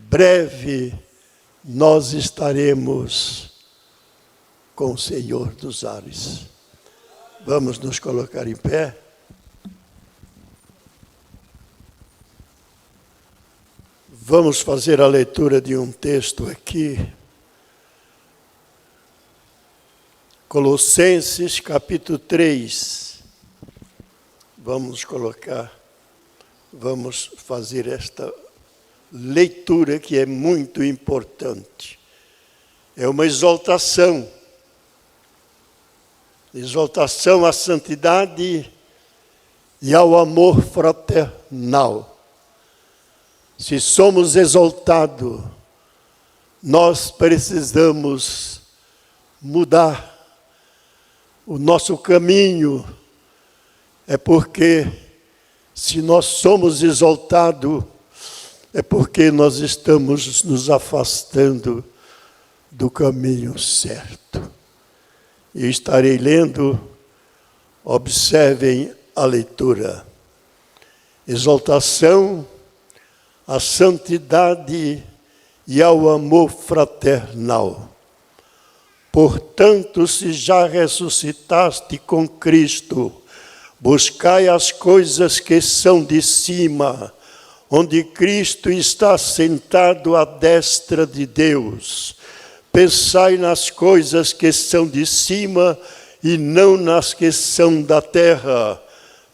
breve, nós estaremos com o Senhor dos ares. Vamos nos colocar em pé. Vamos fazer a leitura de um texto aqui. Colossenses, capítulo 3. Vamos fazer esta leitura que é muito importante. É uma exaltação à santidade e ao amor fraternal. Se somos exaltados, nós precisamos mudar o nosso caminho. É porque, se nós somos exaltados, é porque nós estamos nos afastando do caminho certo. E estarei lendo, observem a leitura. Exaltação à santidade e ao amor fraternal. Portanto, se já ressuscitaste com Cristo, buscai as coisas que são de cima, onde Cristo está sentado à destra de Deus. Pensai nas coisas que são de cima e não nas que são da terra,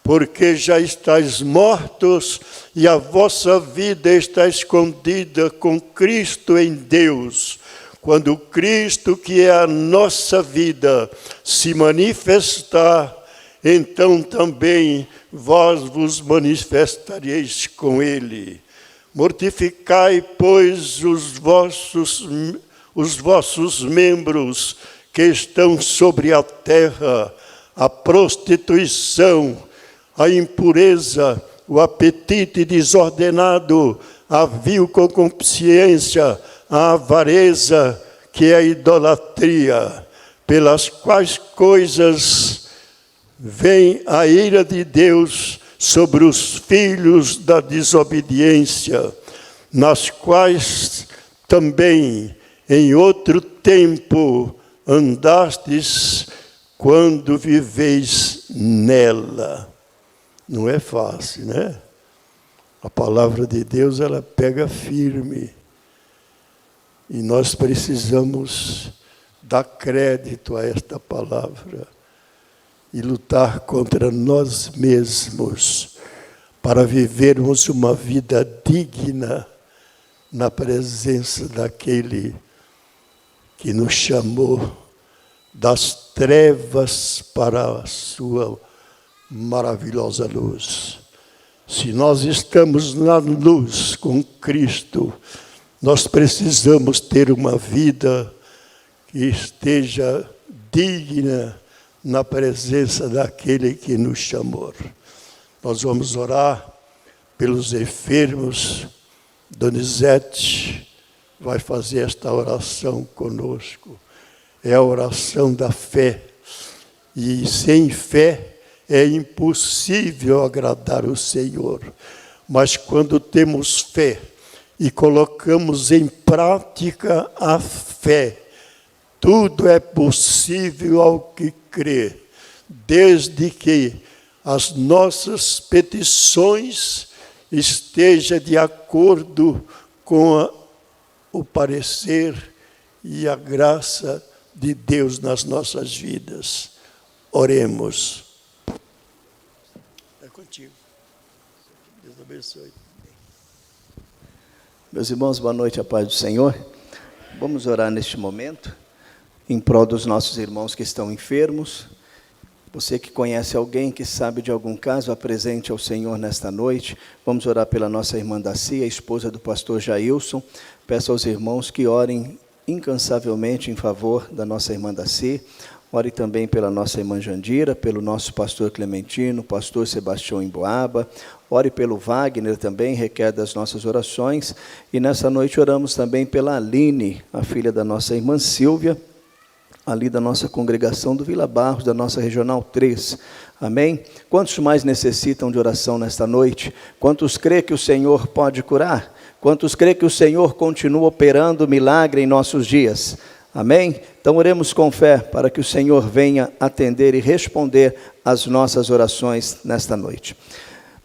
porque já estáis mortos e a vossa vida está escondida com Cristo em Deus. Quando Cristo, que é a nossa vida, se manifestar, então também vós vos manifestareis com Ele. Mortificai, pois, os vossos membros que estão sobre a terra, a prostituição, a impureza, o apetite desordenado, a vil concupiscência, a avareza, que é a idolatria, pelas quais coisas vem a ira de Deus sobre os filhos da desobediência, nas quais também em outro tempo andastes quando viveis nela. Não é fácil, né? A palavra de Deus, ela pega firme. E nós precisamos dar crédito a esta palavra e lutar contra nós mesmos para vivermos uma vida digna na presença daquele que nos chamou das trevas para a sua maravilhosa luz. Se nós estamos na luz com Cristo, nós precisamos ter uma vida que esteja digna na presença daquele que nos chamou. Nós vamos orar pelos enfermos. Donizete vai fazer esta oração conosco. É a oração da fé. E sem fé é impossível agradar o Senhor. Mas quando temos fé e colocamos em prática a fé, tudo é possível ao que crê, desde que as nossas petições estejam de acordo com o parecer e a graça de Deus nas nossas vidas. Oremos. É contigo. Deus abençoe. Meus irmãos, boa noite, a paz do Senhor. Vamos orar neste momento, em prol dos nossos irmãos que estão enfermos. Você que conhece alguém que sabe de algum caso, apresente ao Senhor nesta noite. Vamos orar pela nossa irmã Daci, a esposa do pastor Jailson. Peço aos irmãos que orem incansavelmente em favor da nossa irmã Daci. Ore também pela nossa irmã Jandira, pelo nosso pastor Clementino, pastor Sebastião Emboaba. Ore pelo Wagner também, requer das nossas orações. E nessa noite oramos também pela Aline, a filha da nossa irmã Silvia, ali da nossa congregação do Vila Barros, da nossa Regional 3. Amém? Quantos mais necessitam de oração nesta noite? Quantos crê que o Senhor pode curar? Quantos crê que o Senhor continua operando milagre em nossos dias? Amém? Então oremos com fé para que o Senhor venha atender e responder às nossas orações nesta noite.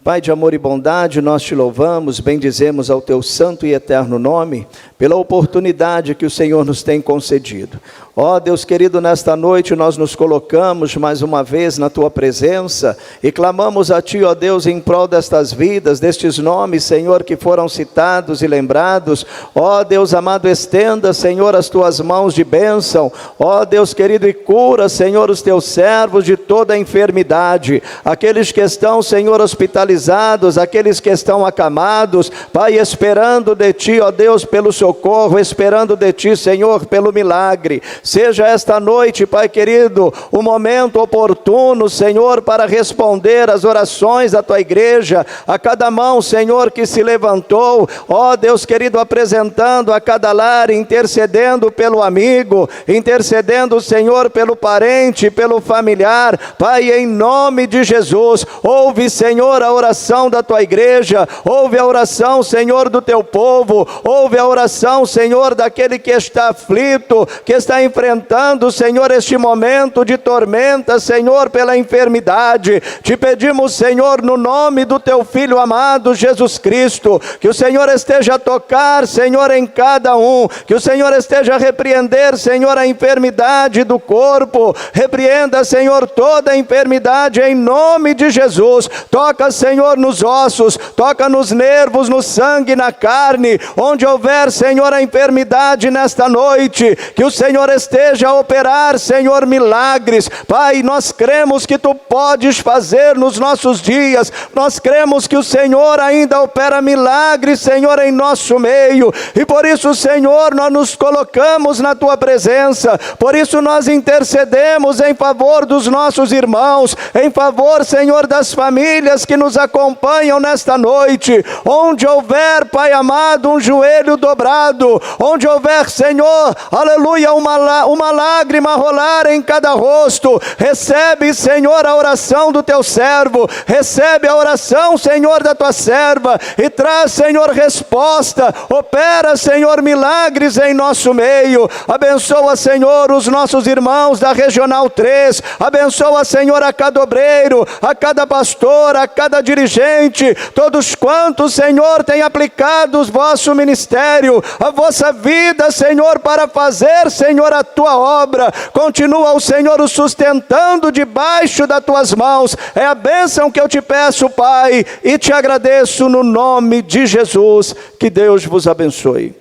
Pai de amor e bondade, nós te louvamos, bendizemos ao teu santo e eterno nome, pela oportunidade que o Senhor nos tem concedido. Ó Deus querido, nesta noite nós nos colocamos mais uma vez na tua presença e clamamos a ti, ó Deus, em prol destas vidas, destes nomes, Senhor, que foram citados e lembrados. Ó Deus amado, estenda, Senhor, as tuas mãos de bênção. Ó Deus querido, e cura, Senhor, os teus servos de toda a enfermidade. Aqueles que estão, Senhor, hospitalizados, aqueles que estão acamados, Pai, esperando de ti, ó Deus, pelo socorro, esperando de ti, Senhor, pelo milagre. Seja esta noite, Pai querido, o momento oportuno, Senhor, para responder às orações da tua igreja, a cada mão, Senhor, que se levantou, ó Deus querido, apresentando a cada lar, intercedendo pelo amigo, intercedendo, Senhor, pelo parente, pelo familiar. Pai, em nome de Jesus, ouve, Senhor, a oração da tua igreja, ouve a oração, Senhor, do teu povo, ouve a oração, Senhor, daquele que está aflito, que está enfrentando, Senhor, este momento de tormenta, Senhor, pela enfermidade. Te pedimos, Senhor, no nome do teu Filho amado, Jesus Cristo, que o Senhor esteja a tocar, Senhor, em cada um, que o Senhor esteja a repreender, Senhor, a enfermidade do corpo, repreenda, Senhor, toda a enfermidade em nome de Jesus. Toca, Senhor, nos ossos, toca nos nervos, no sangue, na carne, onde houver, Senhor, a enfermidade nesta noite, que o Senhor esteja a operar, Senhor, milagres. Pai, nós cremos que tu podes fazer nos nossos dias, nós cremos que o Senhor ainda opera milagres, Senhor, em nosso meio, e por isso, Senhor, nós nos colocamos na tua presença, por isso nós intercedemos em favor dos nossos irmãos, em favor, Senhor, das famílias que nos acompanham nesta noite, onde houver, Pai amado, um joelho dobrado, onde houver, Senhor, aleluia, uma lágrima rolar em cada rosto, recebe, Senhor, a oração do teu servo, recebe a oração, Senhor, da tua serva, e traz, Senhor, resposta, opera, Senhor, milagres em nosso meio. Abençoa, Senhor, os nossos irmãos da Regional 3, abençoa, Senhor, a cada obreiro, a cada pastor, a cada dirigente, todos quantos, Senhor, têm aplicado o vosso ministério, a vossa vida, Senhor, para fazer, Senhor, a tua obra. Continua o Senhor o sustentando debaixo das tuas mãos. É a bênção que eu te peço, Pai, e te agradeço no nome de Jesus. Que Deus vos abençoe.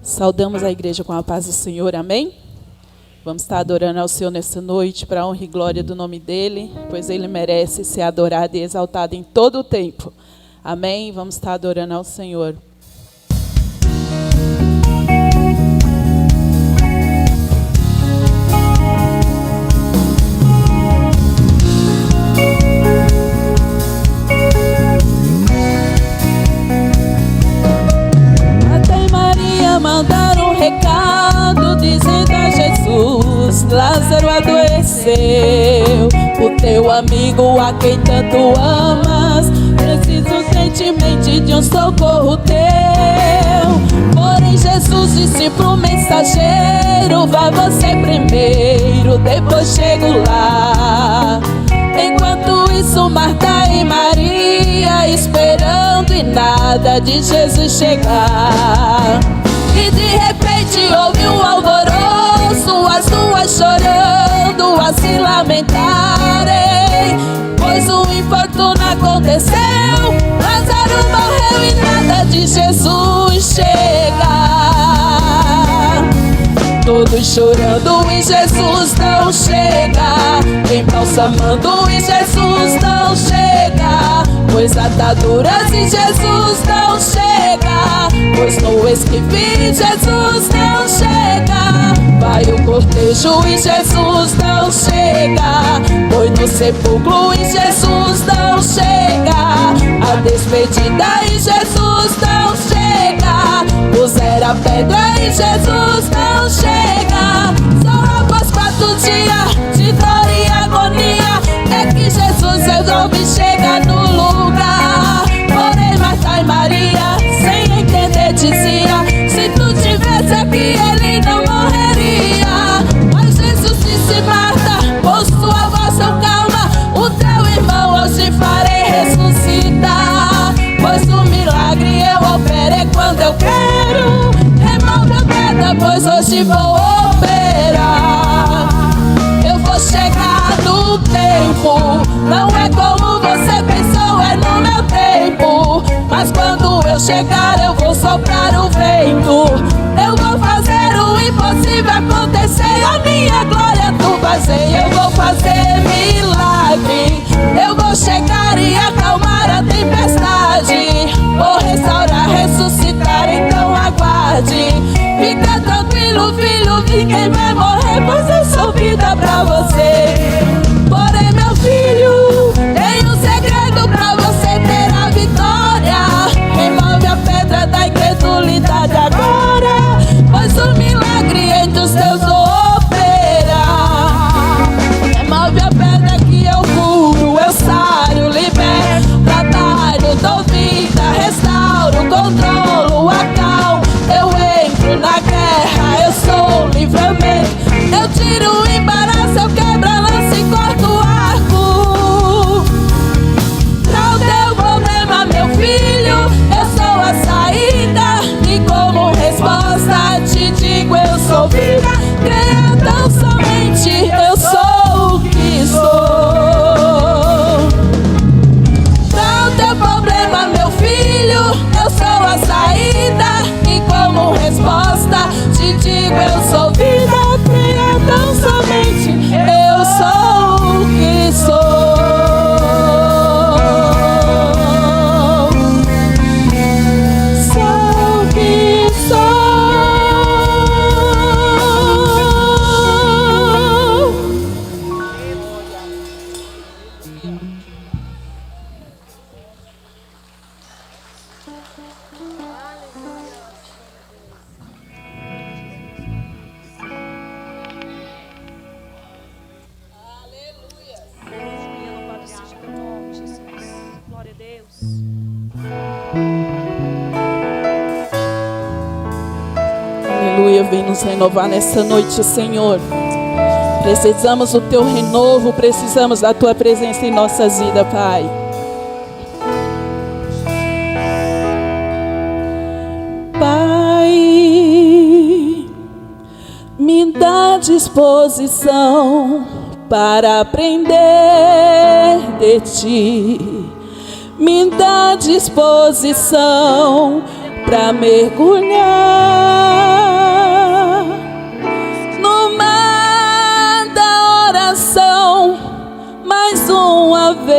Saudamos a igreja com a paz do Senhor, amém? Vamos estar adorando ao Senhor nessa noite, para a honra e glória do nome dEle, pois Ele merece ser adorado e exaltado em todo o tempo. Amém? Vamos estar adorando ao Senhor. Mandaram um recado dizendo a Jesus: Lázaro adoeceu. O teu amigo a quem tanto amas precisa urgentemente de um socorro teu. Porém Jesus disse pro mensageiro: vá você primeiro, depois chego lá. Enquanto isso, Marta e Maria esperando e nada de Jesus chegar. E de repente houve um alvoroço, as duas chorando, a se lamentarem, pois um infortúnio aconteceu, Lázaro morreu e nada de Jesus chegar. Todos chorando e Jesus não chega, embalsamando e Jesus não chega, pois ataduras e Jesus não chega, pois no esquife Jesus não chega. Vai o cortejo e Jesus não chega, pois no sepulcro e Jesus não chega, a despedida e Jesus não chega, puseram a pedra e Jesus não chega. Só após 4 dias de dor e agonia chegar, eu vou soprar o vento. Eu vou fazer o impossível acontecer. A minha glória tu vai ser. Eu vou fazer milagre. Eu vou chegar e acalmar a tempestade. Vou restaurar, ressuscitar, então aguarde. Fica tranquilo, filho, vi quem vai morrer, pois eu sou vida pra você. Porém, meu filho, tem um segredo pra você ter a vitória. Remove a pedra da incredulidade agora, pois o milagre entre os teus opera. Remove a pedra que eu curo, eu saro, liberto, trabalho, dou vida, restauro, controlo, acalmo. Eu entro na guerra, eu sou livramento. Eu tiro o embaraço, eu quebro a lança e corto o arco. Pra o teu problema, meu filho, eu sou a saída. E como resposta te digo, eu sou vida. Creia tão somente, eu sou o que sou. Pra o teu problema, meu filho, eu sou a saída. E como resposta te digo, eu sou vida. Creia tão somente, eu sou o que sou. Sou o que sou. Louvado seja teu nome, Jesus. Glória a Deus. Aleluia, vem nos renovar nessa noite, Senhor. Precisamos do teu renovo, precisamos da tua presença em nossas vidas, Pai. Pai, me dá disposição para aprender de ti. Me dá disposição para mergulhar no mar da oração mais uma vez.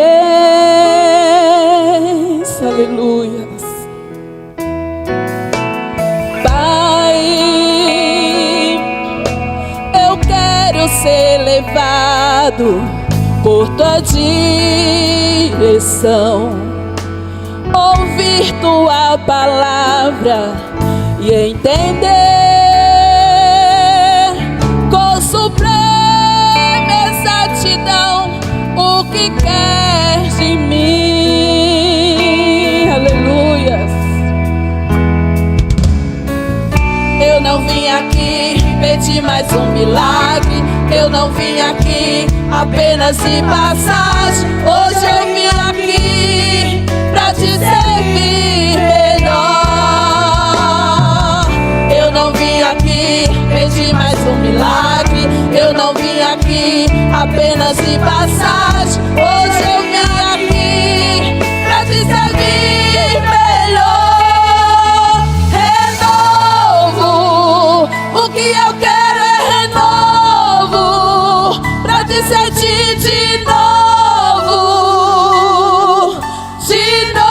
Aleluia. Pai, eu quero ser levado por tua direção, ouvir tua palavra e entender com suprema exatidão o que quer de mim. Aleluia. Eu não vim aqui pedir mais um milagre. Eu não vim aqui apenas de passagem. Hoje eu vim aqui pra te servir melhor. Eu não vim aqui pedir mais um milagre. Eu não vim aqui apenas de passagem. Hoje eu vim aqui pra te servir melhor. Renovo, o que eu quero é renovo, pra te sentir de novo, de novo.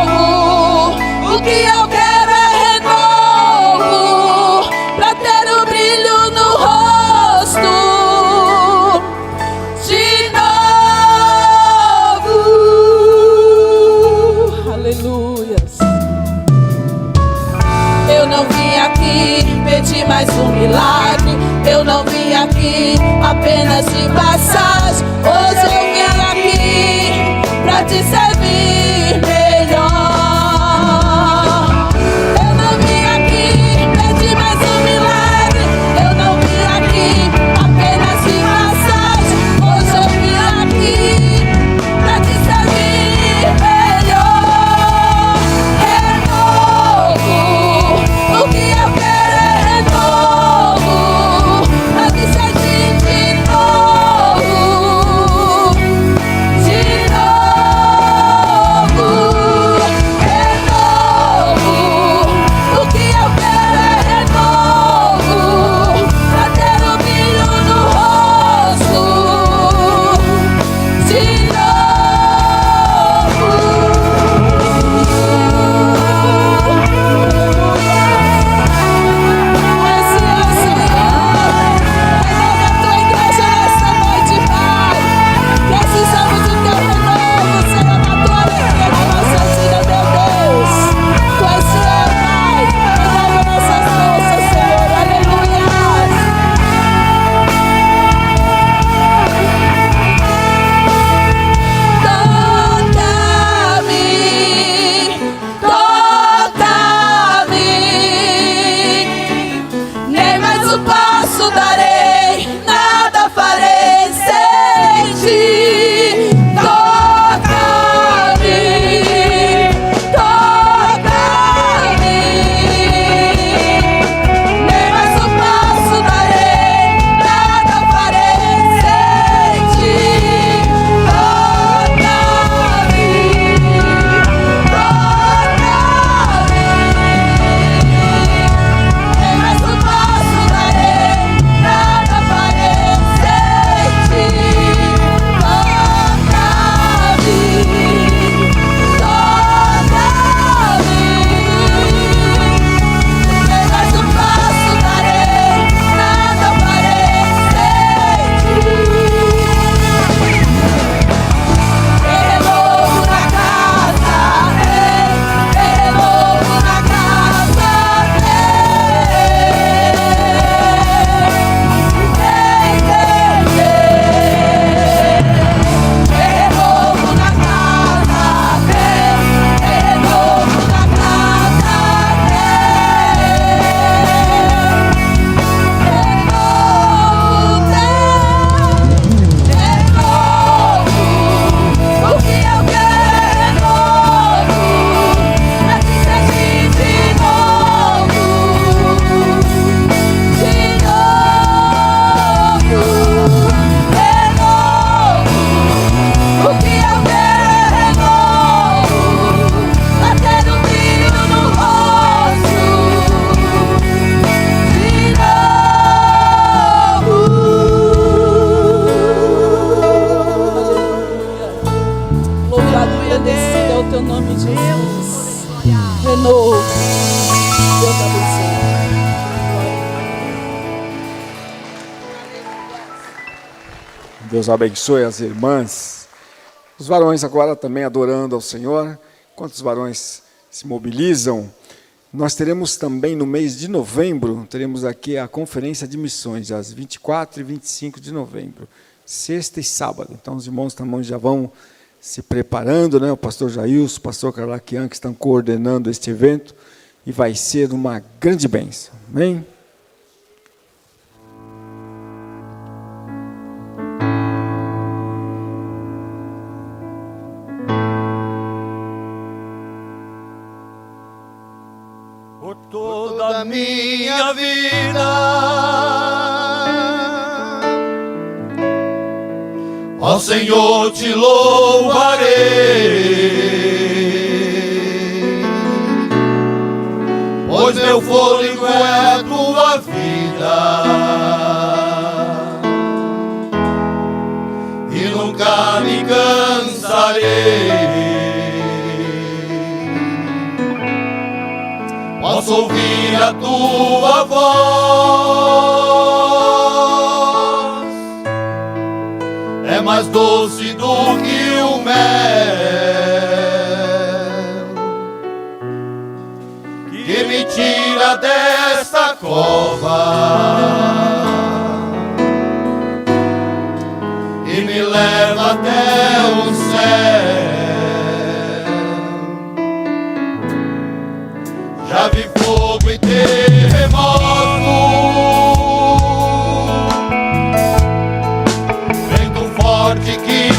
Renovo, o que eu quero é renovo, pra ter um brilho no rosto, de novo. Aleluias. Eu não vim aqui pedir mais um milagre. Eu não vim aqui apenas de passagem. Hoje eu vim aqui pra te servir melhor. Eu não vim aqui pedir mais um milagre. Eu não vim aqui apenas de passagem. Hoje eu vim aqui pra te servir melhor. Renovo, o que eu quero é renovo, Deus abençoe as irmãs. Os varões agora também adorando ao Senhor. Enquanto os varões se mobilizam, nós teremos também no mês de novembro, teremos aqui a conferência de missões, às 24 e 25 de novembro, sexta e sábado. Então os irmãos também já vão se preparando, né? O pastor Jailson, o pastor Carlaquian, que estão coordenando este evento, e vai ser uma grande bênção. Amém? Por toda a minha vida, ó Senhor, te louvarei, pois meu fôlego é a tua vida, e nunca me cansarei. Posso ouvir a tua voz, é mais doce do que o mel, que me tira desta cova e me leva até o céu. Já vi fogo e terremoto, vento forte que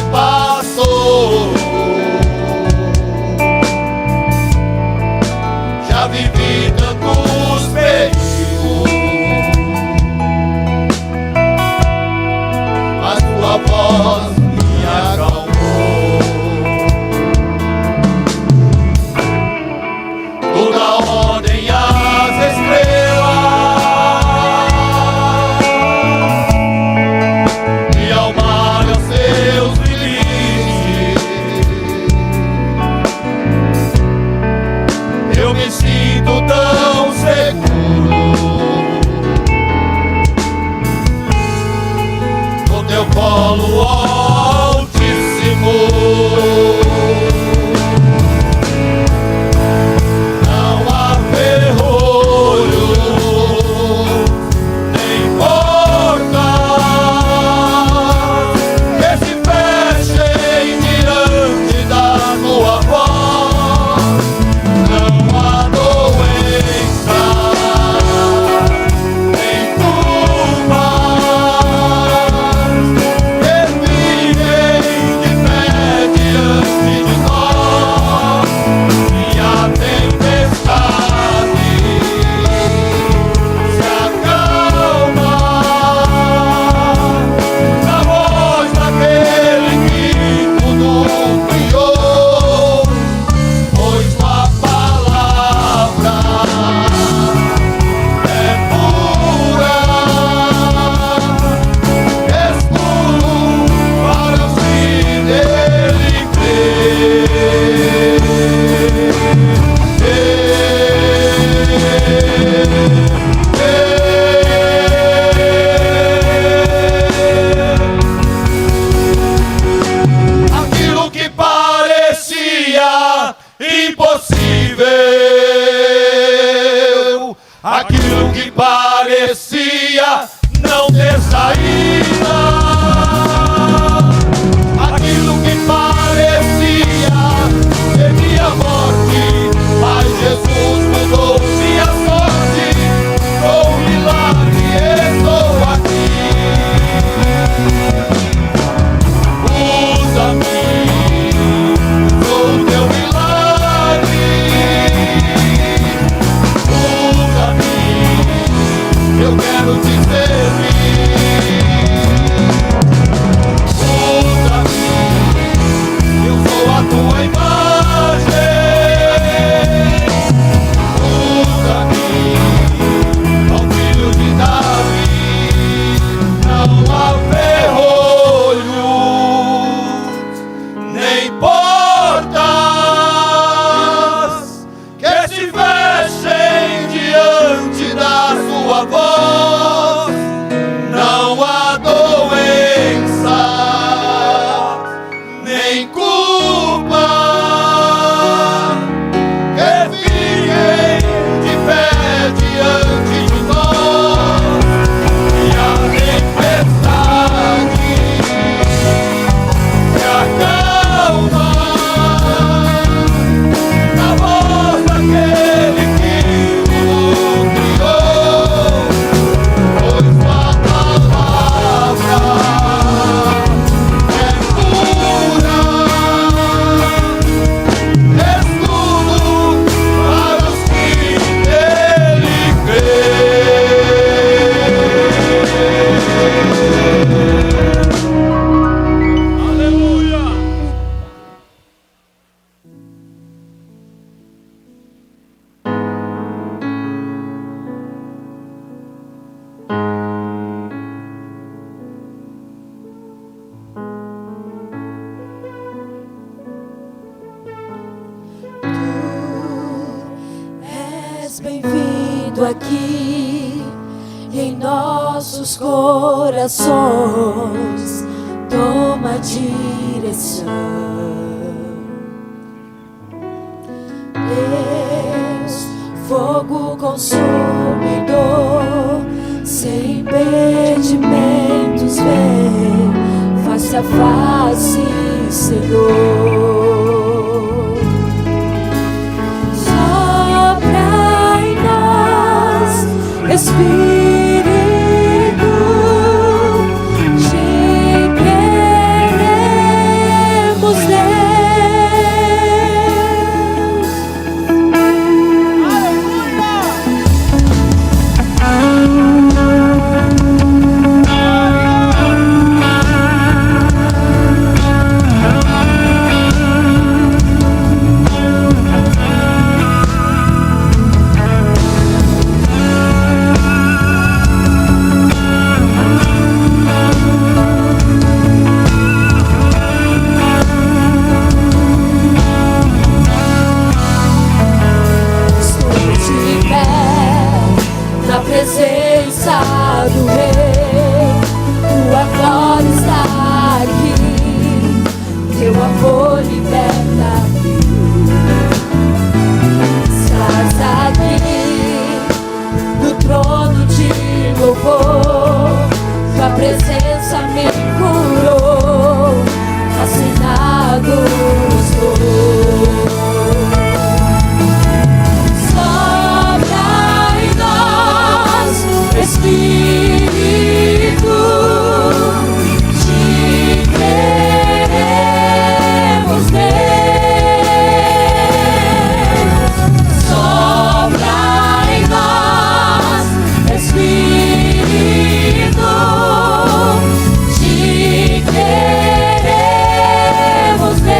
sentado aqui em nossos corações, toma a direção. Deus, fogo consumidor, sem impedimentos, vem face a face, Senhor. Sopra em nós, Espírito, te queremos, Deus. Presença do Rei, tua glória está aqui, teu amor liberta. Estás aqui no trono de louvor, tua presença me curou, fascinado estou. Espírito, te queremos, Deus. Sopra em nós, Espírito, te queremos, Deus.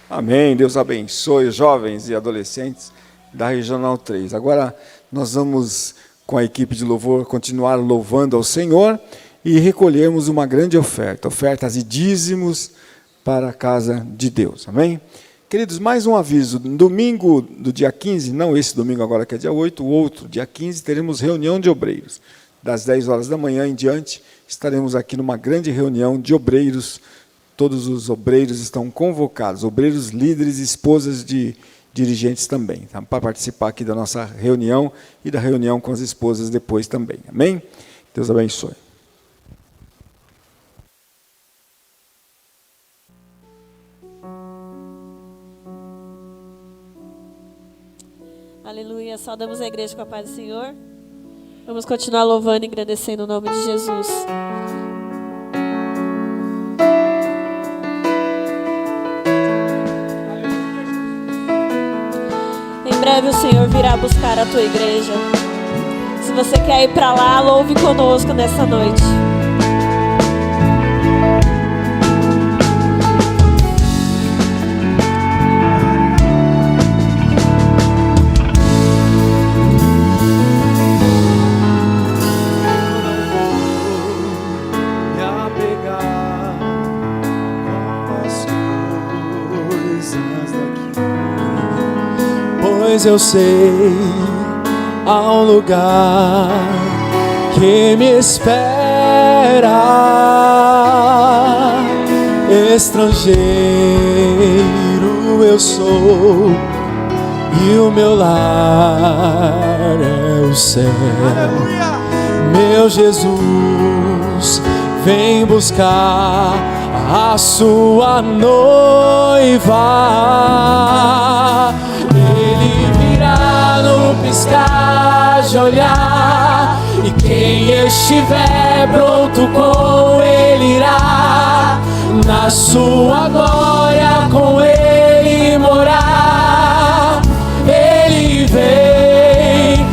Amém. Deus abençoe os jovens e adolescentes da Regional 3. Agora nós vamos com a equipe de louvor, continuar louvando ao Senhor e recolhermos uma grande oferta, ofertas e dízimos para a casa de Deus. Amém? Queridos, mais um aviso. No domingo do dia 15, não esse domingo agora que é dia 8, o outro, dia 15, teremos reunião de obreiros. Das 10 horas da manhã em diante, estaremos aqui numa grande reunião de obreiros. Todos os obreiros estão convocados, obreiros, líderes, esposas de dirigentes também, tá? Para participar aqui da nossa reunião e da reunião com as esposas depois também. Amém? Deus abençoe. Aleluia, saudamos a igreja com a paz do Senhor. Vamos continuar louvando e agradecendo o nome de Jesus. Em breve o Senhor virá buscar a tua igreja. Se você quer ir para lá, louve conosco nessa noite. Pois eu sei, há um lugar que me espera. Estrangeiro eu sou e o meu lar é o céu. Meu Jesus vem buscar a sua noiva. Ele virá no piscar de olhar, e quem estiver pronto com ele irá na sua glória com ele morar. Ele vem,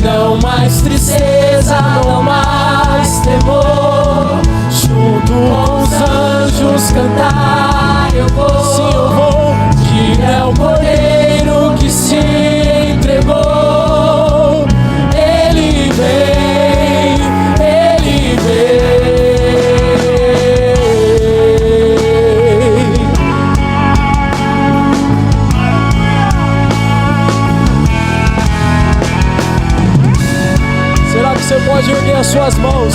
não mais tristeza, não mais temor. Junto com os anjos cantar eu vou. Sim, eu vou. É o Cordeiro que se entregou. Ele vem, ele vem. Será que você pode erguer as suas mãos?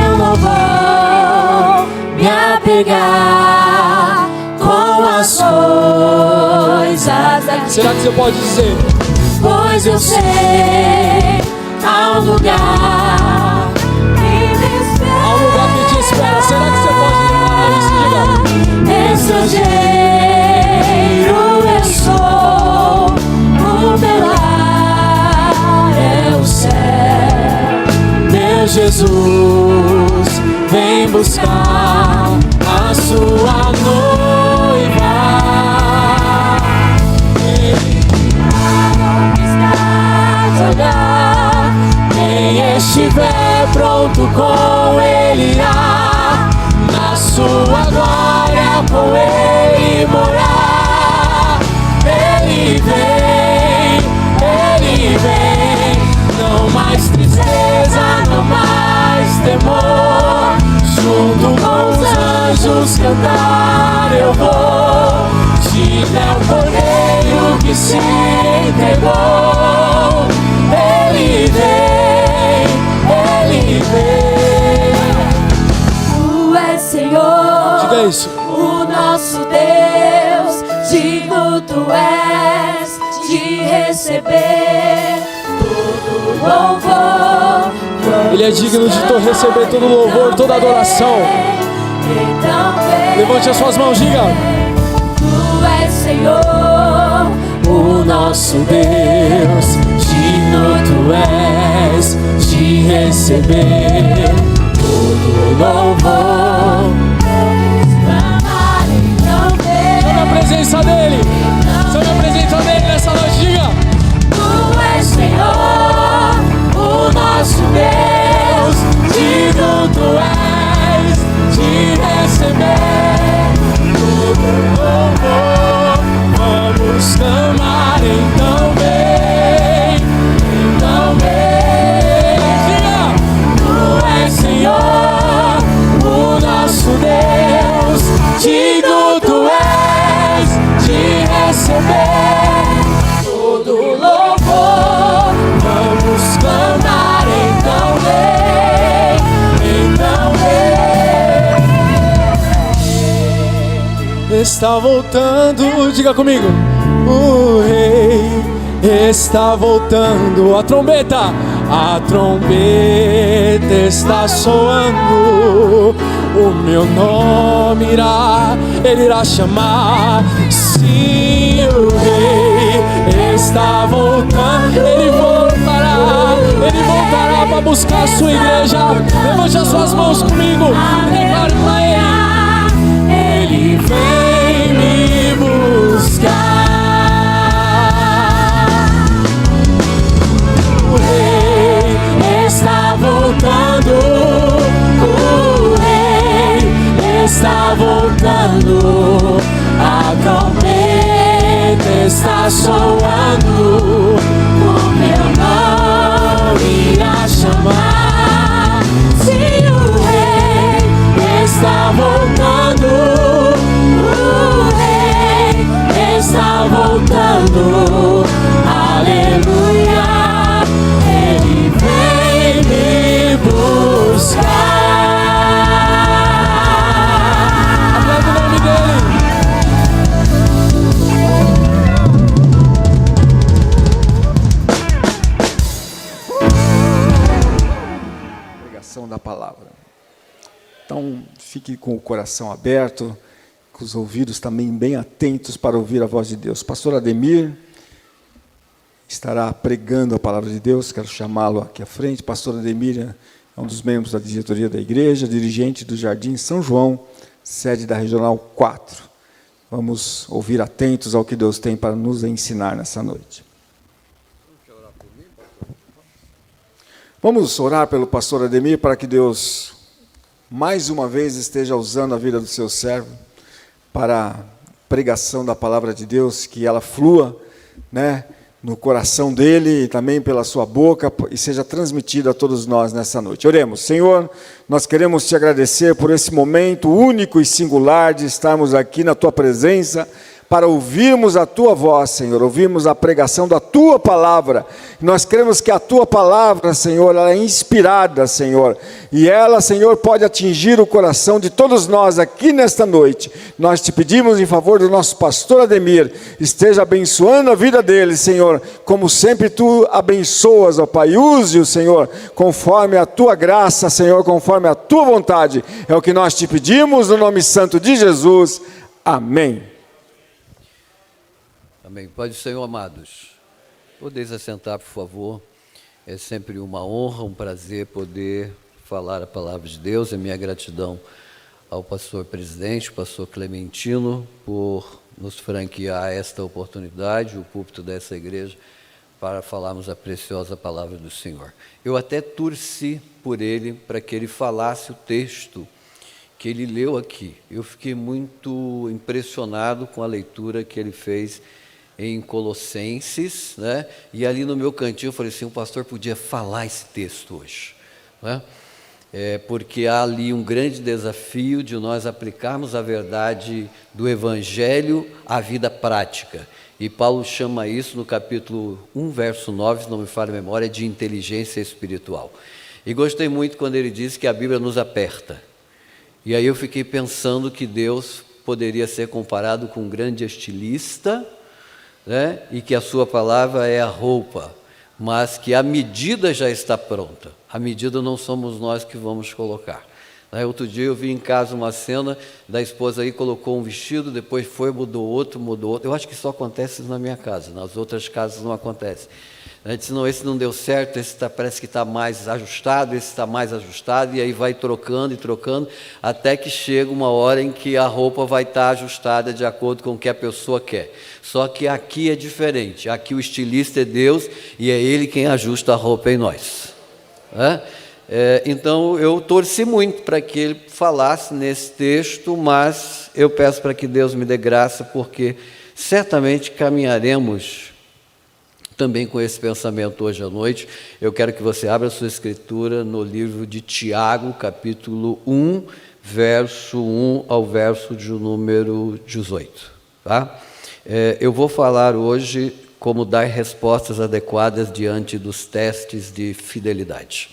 Eu não vou me apegar com as coisas daqui. Será que você pode dizer? Pois eu sei, há um lugar que me espera. Há um lugar que te espera. Será que você pode declarar isso? Diga. Estrangeiro eu sou, o meu lar é o céu. Meu Jesus vem buscar a sua noiva. Ele está de olhar. Quem estiver pronto com ele irá na sua glória com ele morar. Ele vem, não mais tristeza, não mais temor. Junto com os anjos cantar eu vou. Diga ao Cordeiro que se entregou. Ele vem. Tu és Senhor. Diga isso. O nosso Deus, digno tu és de receber todo louvor. Ele é digno de receber todo louvor, toda adoração. Levante as suas mãos, diga. Tu és Senhor, o nosso Deus, digno tu és de receber todo louvor. Sobre a presença dele, sobre a presença dele nessa noite, diga. Tu és Senhor, o nosso Deus, digno tu és de receber tudo. está voltando. Diga comigo. O rei está voltando. A trombeta está soando. O meu nome ele irá chamar. Sim, o rei está voltando. Ele voltará para buscar a sua igreja. Levante as suas mãos comigo. Declare para ele. Ele vem me buscar. O rei está voltando. O rei está voltando. A trombeta está soando. O meu nome irá chamar. Sim, o rei está voltando. O rei está voltando. Aleluia. Ele vem me buscar. Aplauda o nome dele. Da palavra. Então, fique com o coração aberto, com os ouvidos também bem atentos para ouvir a voz de Deus. Pastor Ademir estará pregando a palavra de Deus, quero chamá-lo aqui à frente. Pastor Ademir é um dos membros da diretoria da igreja, dirigente do Jardim São João, sede da Regional 4. Vamos ouvir atentos ao que Deus tem para nos ensinar nessa noite. Vamos orar pelo pastor Ademir para que Deus, mais uma vez, esteja usando a vida do seu servo para a pregação da palavra de Deus, que ela flua, né, no coração dele e também pela sua boca e seja transmitida a todos nós nessa noite. Oremos. Senhor, nós queremos te agradecer por esse momento único e singular de estarmos aqui na tua presença, para ouvirmos a tua voz, Senhor, ouvirmos a pregação da tua palavra. Nós queremos que a tua palavra, Senhor, ela é inspirada, Senhor, e ela, Senhor, pode atingir o coração de todos nós aqui nesta noite. Nós te pedimos em favor do nosso pastor Ademir, esteja abençoando a vida dele, Senhor, como sempre tu abençoas, ó Pai. Use-o, Senhor, conforme a tua graça, Senhor, conforme a tua vontade. É o que nós te pedimos no nome santo de Jesus. Amém. Amém. Pai do Senhor, amados, podeis assentar, por favor. É sempre uma honra, um prazer poder falar a palavra de Deus. É minha gratidão ao pastor presidente, pastor Clementino, por nos franquear esta oportunidade, o púlpito dessa igreja, para falarmos a preciosa palavra do Senhor. Eu até torci por ele, para que ele falasse o texto que ele leu aqui. Eu fiquei muito impressionado com a leitura que ele fez em Colossenses, né? E ali no meu cantinho eu falei assim, o pastor podia falar esse texto hoje, né? Porque há ali um grande desafio de nós aplicarmos a verdade do Evangelho à vida prática. E Paulo chama isso no capítulo 1, verso 9, se não me falha a memória, de inteligência espiritual. E gostei muito quando ele disse que a Bíblia nos aperta. E aí eu fiquei pensando que Deus poderia ser comparado com um grande estilista, né? E que a sua palavra é a roupa, mas que a medida já está pronta. A medida não somos nós que vamos colocar. Outro dia eu vi em casa uma cena da esposa aí, colocou um vestido, depois foi, mudou outro. Eu acho que só acontece na minha casa, nas outras casas não acontece. Disse, não, esse não deu certo, esse parece que está mais ajustado, esse está mais ajustado, e aí vai trocando e trocando, até que chega uma hora em que a roupa vai estar ajustada de acordo com o que a pessoa quer. Só que aqui é diferente, aqui o estilista é Deus, e é Ele quem ajusta a roupa em nós. Então eu torci muito para que ele falasse nesse texto, mas eu peço para que Deus me dê graça, porque certamente caminharemos também com esse pensamento hoje à noite. Eu quero que você abra a sua escritura no livro de Tiago, capítulo 1, verso 1 ao verso de número 18. Tá? Eu vou falar hoje como dar respostas adequadas diante dos testes de fidelidade.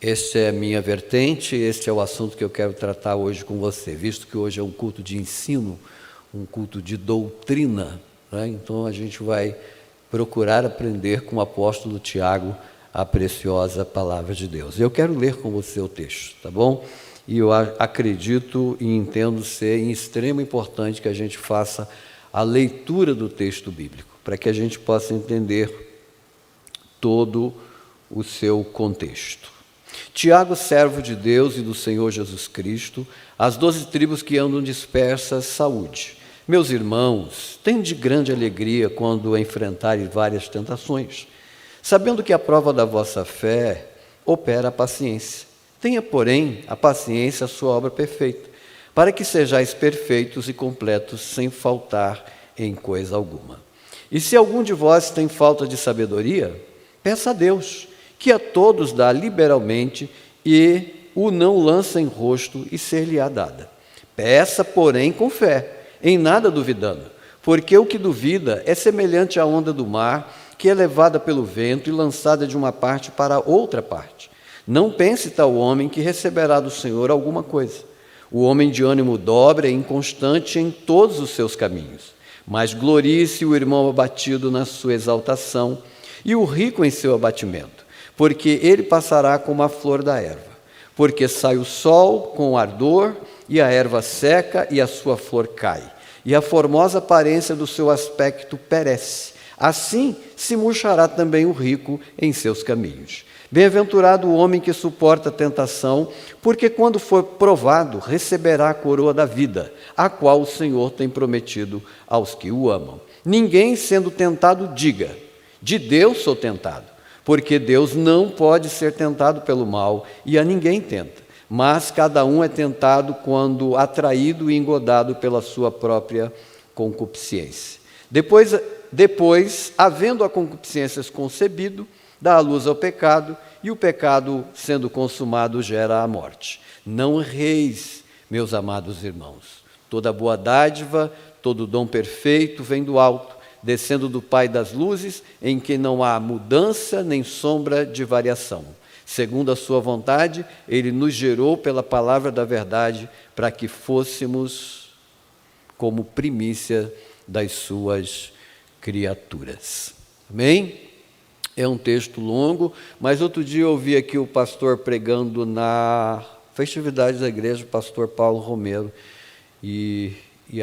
Esta é a minha vertente, este é o assunto que eu quero tratar hoje com você. Visto que hoje é um culto de ensino, um culto de doutrina, né? Então a gente vai procurar aprender com o apóstolo Tiago a preciosa palavra de Deus. Eu quero ler com você o texto, tá bom? E eu acredito e entendo ser em extremo importante que a gente faça a leitura do texto bíblico, para que a gente possa entender todo o seu contexto. Tiago, servo de Deus e do Senhor Jesus Cristo, às 12 tribos que andam dispersas, saúde. Meus irmãos, tenham de grande alegria quando enfrentarem várias tentações, sabendo que a prova da vossa fé opera a paciência. Tenha, porém, a paciência a sua obra perfeita, para que sejais perfeitos e completos, sem faltar em coisa alguma. E se algum de vós tem falta de sabedoria, peça a Deus, que a todos dá liberalmente, e o não lança em rosto, e ser-lhe-á dada. Peça, porém, com fé, em nada duvidando, porque o que duvida é semelhante à onda do mar, que é levada pelo vento e lançada de uma parte para outra parte. Não pense tal homem que receberá do Senhor alguma coisa. O homem de ânimo dobre é inconstante em todos os seus caminhos, mas glorie-se o irmão abatido na sua exaltação, e o rico em seu abatimento, porque ele passará como a flor da erva. Porque sai o sol com ardor, e a erva seca, e a sua flor cai, e a formosa aparência do seu aspecto perece. Assim se murchará também o rico em seus caminhos. Bem-aventurado o homem que suporta a tentação, porque quando for provado, receberá a coroa da vida, a qual o Senhor tem prometido aos que o amam. Ninguém, sendo tentado, diga: de Deus sou tentado, porque Deus não pode ser tentado pelo mal, e a ninguém tenta. Mas cada um é tentado quando atraído e engodado pela sua própria concupiscência. Depois, havendo a concupiscência concebido, dá a luz ao pecado, e o pecado, sendo consumado, gera a morte. Não erreis, meus amados irmãos. Toda boa dádiva, todo dom perfeito vem do alto, descendo do Pai das luzes, em que não há mudança nem sombra de variação. Segundo a sua vontade, ele nos gerou pela palavra da verdade, para que fôssemos como primícia das suas criaturas. Amém? É um texto longo, mas outro dia eu ouvi aqui o pastor pregando na festividade da igreja, o pastor Paulo Romero, e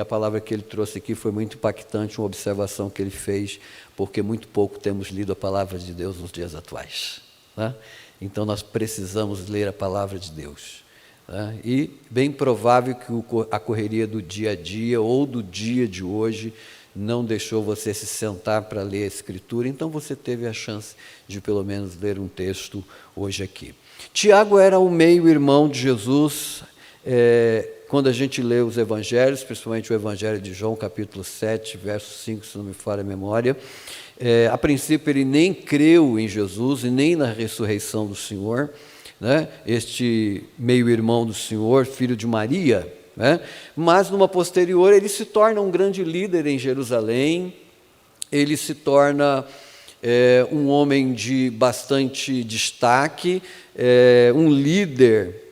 a palavra que ele trouxe aqui foi muito impactante, uma observação que ele fez, porque muito pouco temos lido a palavra de Deus nos dias atuais, né? Então nós precisamos ler a palavra de Deus, né? E bem provável que a correria do dia a dia ou do dia de hoje não deixou você se sentar para ler a Escritura, então você teve a chance de pelo menos ler um texto hoje aqui. Tiago era o meio-irmão de Jesus. Quando a gente lê os evangelhos, principalmente o evangelho de João, capítulo 7, verso 5, se não me falha a memória, a princípio ele nem creu em Jesus e nem na ressurreição do Senhor, né? Este meio-irmão do Senhor, filho de Maria, né? Mas numa posterior ele se torna um grande líder em Jerusalém, ele se torna um homem de bastante destaque, um líder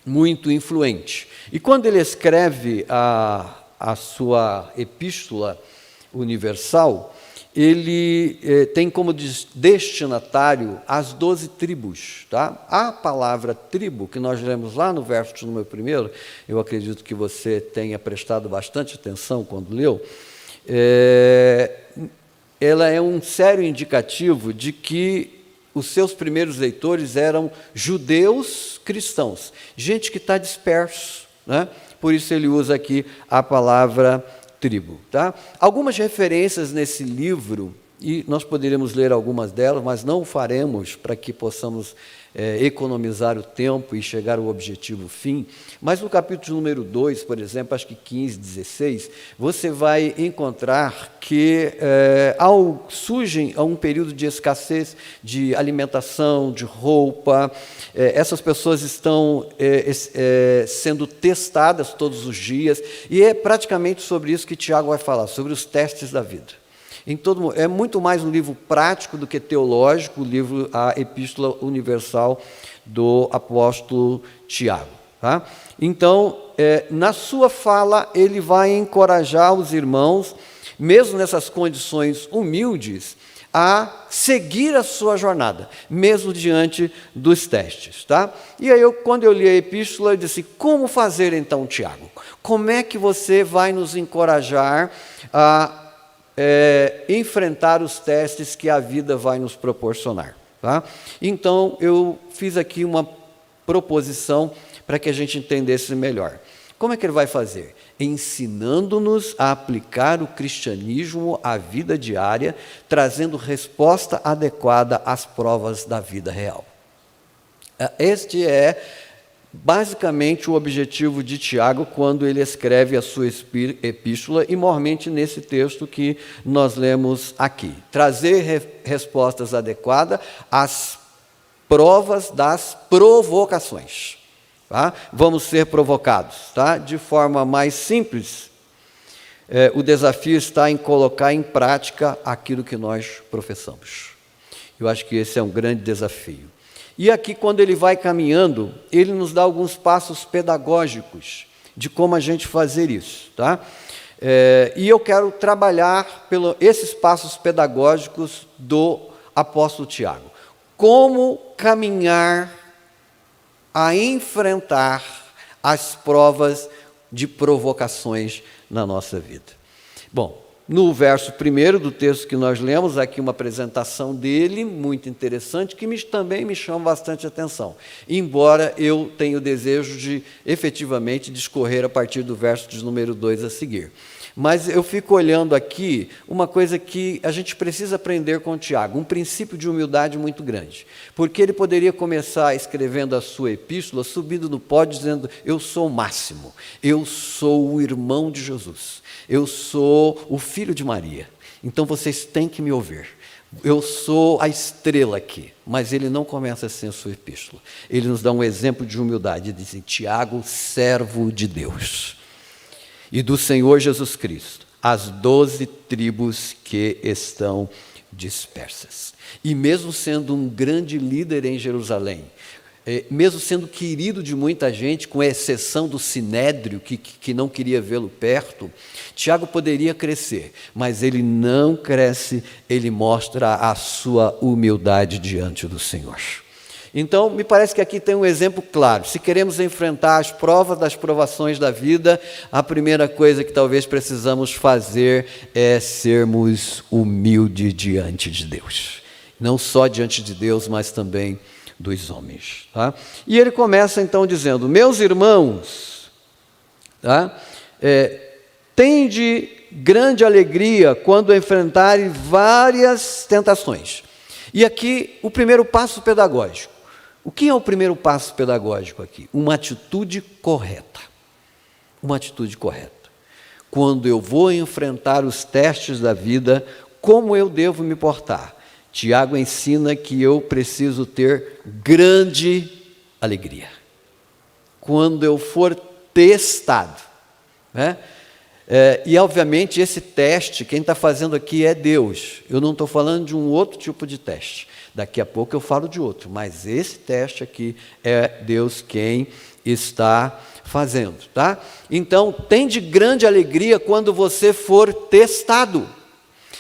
muito influente. E quando ele escreve a sua epístola universal, ele tem como destinatário as 12 tribos. Tá? A palavra tribo, que nós lemos lá no verso número 1, eu acredito que você tenha prestado bastante atenção quando leu, ela é um sério indicativo de que os seus primeiros leitores eram judeus cristãos, gente que está disperso, né? Por isso ele usa aqui a palavra tribo. Tá? Algumas referências nesse livro, e nós poderíamos ler algumas delas, mas não o faremos para que possamos economizar o tempo e chegar ao objetivo fim. Mas no capítulo número 2, por exemplo, acho que 15, 16, você vai encontrar que surgem a um período de escassez de alimentação, de roupa, essas pessoas estão sendo testadas todos os dias, e é praticamente sobre isso que Tiago vai falar, sobre os testes da vida. É muito mais um livro prático do que teológico, a Epístola Universal do apóstolo Tiago. Tá? Então, na sua fala, ele vai encorajar os irmãos, mesmo nessas condições humildes, a seguir a sua jornada, mesmo diante dos testes. Tá? E aí, quando eu li a epístola, eu disse, como fazer então, Tiago? Como é que você vai nos encorajar a enfrentar os testes que a vida vai nos proporcionar? Tá? Então, eu fiz aqui uma proposição para que a gente entendesse melhor. Como é que ele vai fazer? Ensinando-nos a aplicar o cristianismo à vida diária, trazendo resposta adequada às provas da vida real. Este é basicamente o objetivo de Tiago quando ele escreve a sua epístola, e mormente nesse texto que nós lemos aqui. Trazer respostas adequadas às provas das provocações. Tá? Vamos ser provocados. Tá? De forma mais simples, o desafio está em colocar em prática aquilo que nós professamos. Eu acho que esse é um grande desafio. E aqui, quando ele vai caminhando, ele nos dá alguns passos pedagógicos de como a gente fazer isso. Tá? E eu quero trabalhar esses passos pedagógicos do apóstolo Tiago. Como caminhar a enfrentar as provas de provocações na nossa vida. Bom, no verso 1 do texto que nós lemos, aqui uma apresentação dele, muito interessante, que também me chama bastante atenção, embora eu tenha o desejo de, efetivamente, discorrer a partir do verso de número 2 a seguir. Mas eu fico olhando aqui uma coisa que a gente precisa aprender com o Tiago, um princípio de humildade muito grande. Porque ele poderia começar escrevendo a sua epístola, subindo no pódio, dizendo, eu sou o máximo, eu sou o irmão de Jesus, eu sou o filho de Maria, então vocês têm que me ouvir. Eu sou a estrela aqui. Mas ele não começa assim a sua epístola. Ele nos dá um exemplo de humildade, ele diz, Tiago, servo de Deus e do Senhor Jesus Cristo, as 12 tribos que estão dispersas. E mesmo sendo um grande líder em Jerusalém, mesmo sendo querido de muita gente, com exceção do Sinédrio, que não queria vê-lo perto, Tiago poderia crescer, mas ele não cresce, ele mostra a sua humildade diante do Senhor. Então, me parece que aqui tem um exemplo claro. Se queremos enfrentar as provas das provações da vida, a primeira coisa que talvez precisamos fazer é sermos humildes diante de Deus. Não só diante de Deus, mas também dos homens. Tá? E ele começa então dizendo, meus irmãos, tá? Tende grande alegria quando enfrentarem várias tentações. E aqui o primeiro passo pedagógico. O que é o primeiro passo pedagógico aqui? Uma atitude correta. Uma atitude correta. Quando eu vou enfrentar os testes da vida, como eu devo me portar? Tiago ensina que eu preciso ter grande alegria. Quando eu for testado. Né? E, obviamente, esse teste, quem está fazendo aqui é Deus. Eu não estou falando de um outro tipo de teste. Daqui a pouco eu falo de outro. Mas esse teste aqui é Deus quem está fazendo. Tá? Então, tem de grande alegria quando você for testado.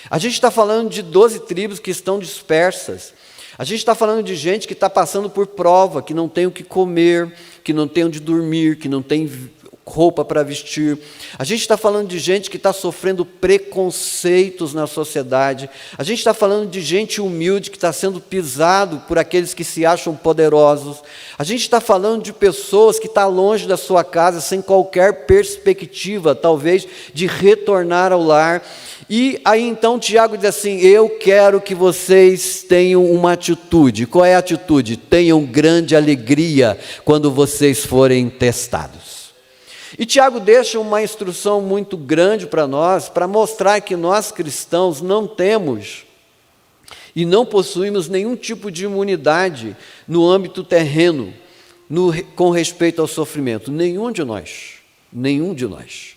A gente está falando de 12 tribos que estão dispersas. A gente está falando de gente que está passando por prova, que não tem o que comer, que não tem onde dormir, que não tem roupa para vestir. A gente está falando de gente que está sofrendo preconceitos na sociedade. A gente está falando de gente humilde que está sendo pisado por aqueles que se acham poderosos. A gente está falando de pessoas que estão longe da sua casa, sem qualquer perspectiva, talvez, de retornar ao lar. E aí então Tiago diz assim, eu quero que vocês tenham uma atitude. Qual é a atitude? Tenham grande alegria quando vocês forem testados. E Tiago deixa uma instrução muito grande para nós, para mostrar que nós cristãos não temos e não possuímos nenhum tipo de imunidade no âmbito terreno, com respeito ao sofrimento. Nenhum de nós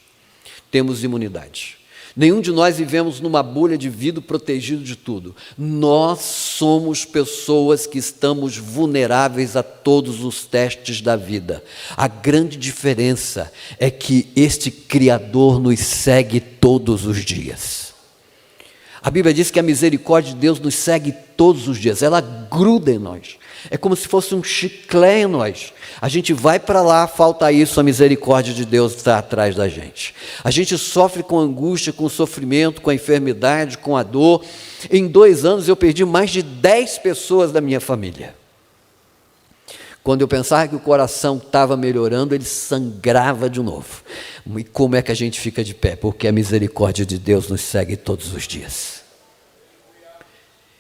temos imunidade. Nenhum de nós vivemos numa bolha de vidro protegido de tudo. Nós somos pessoas que estamos vulneráveis a todos os testes da vida. A grande diferença é que este Criador nos segue todos os dias. A Bíblia diz que a misericórdia de Deus nos segue todos os dias, ela gruda em nós. É como se fosse um chiclete em nós. A gente vai para lá, falta isso, a misericórdia de Deus está atrás da gente. A gente sofre com angústia, com sofrimento, com a enfermidade, com a dor. Em 2 anos eu perdi mais de 10 pessoas da minha família. Quando eu pensava que o coração estava melhorando, ele sangrava de novo. E como é que a gente fica de pé? Porque a misericórdia de Deus nos segue todos os dias.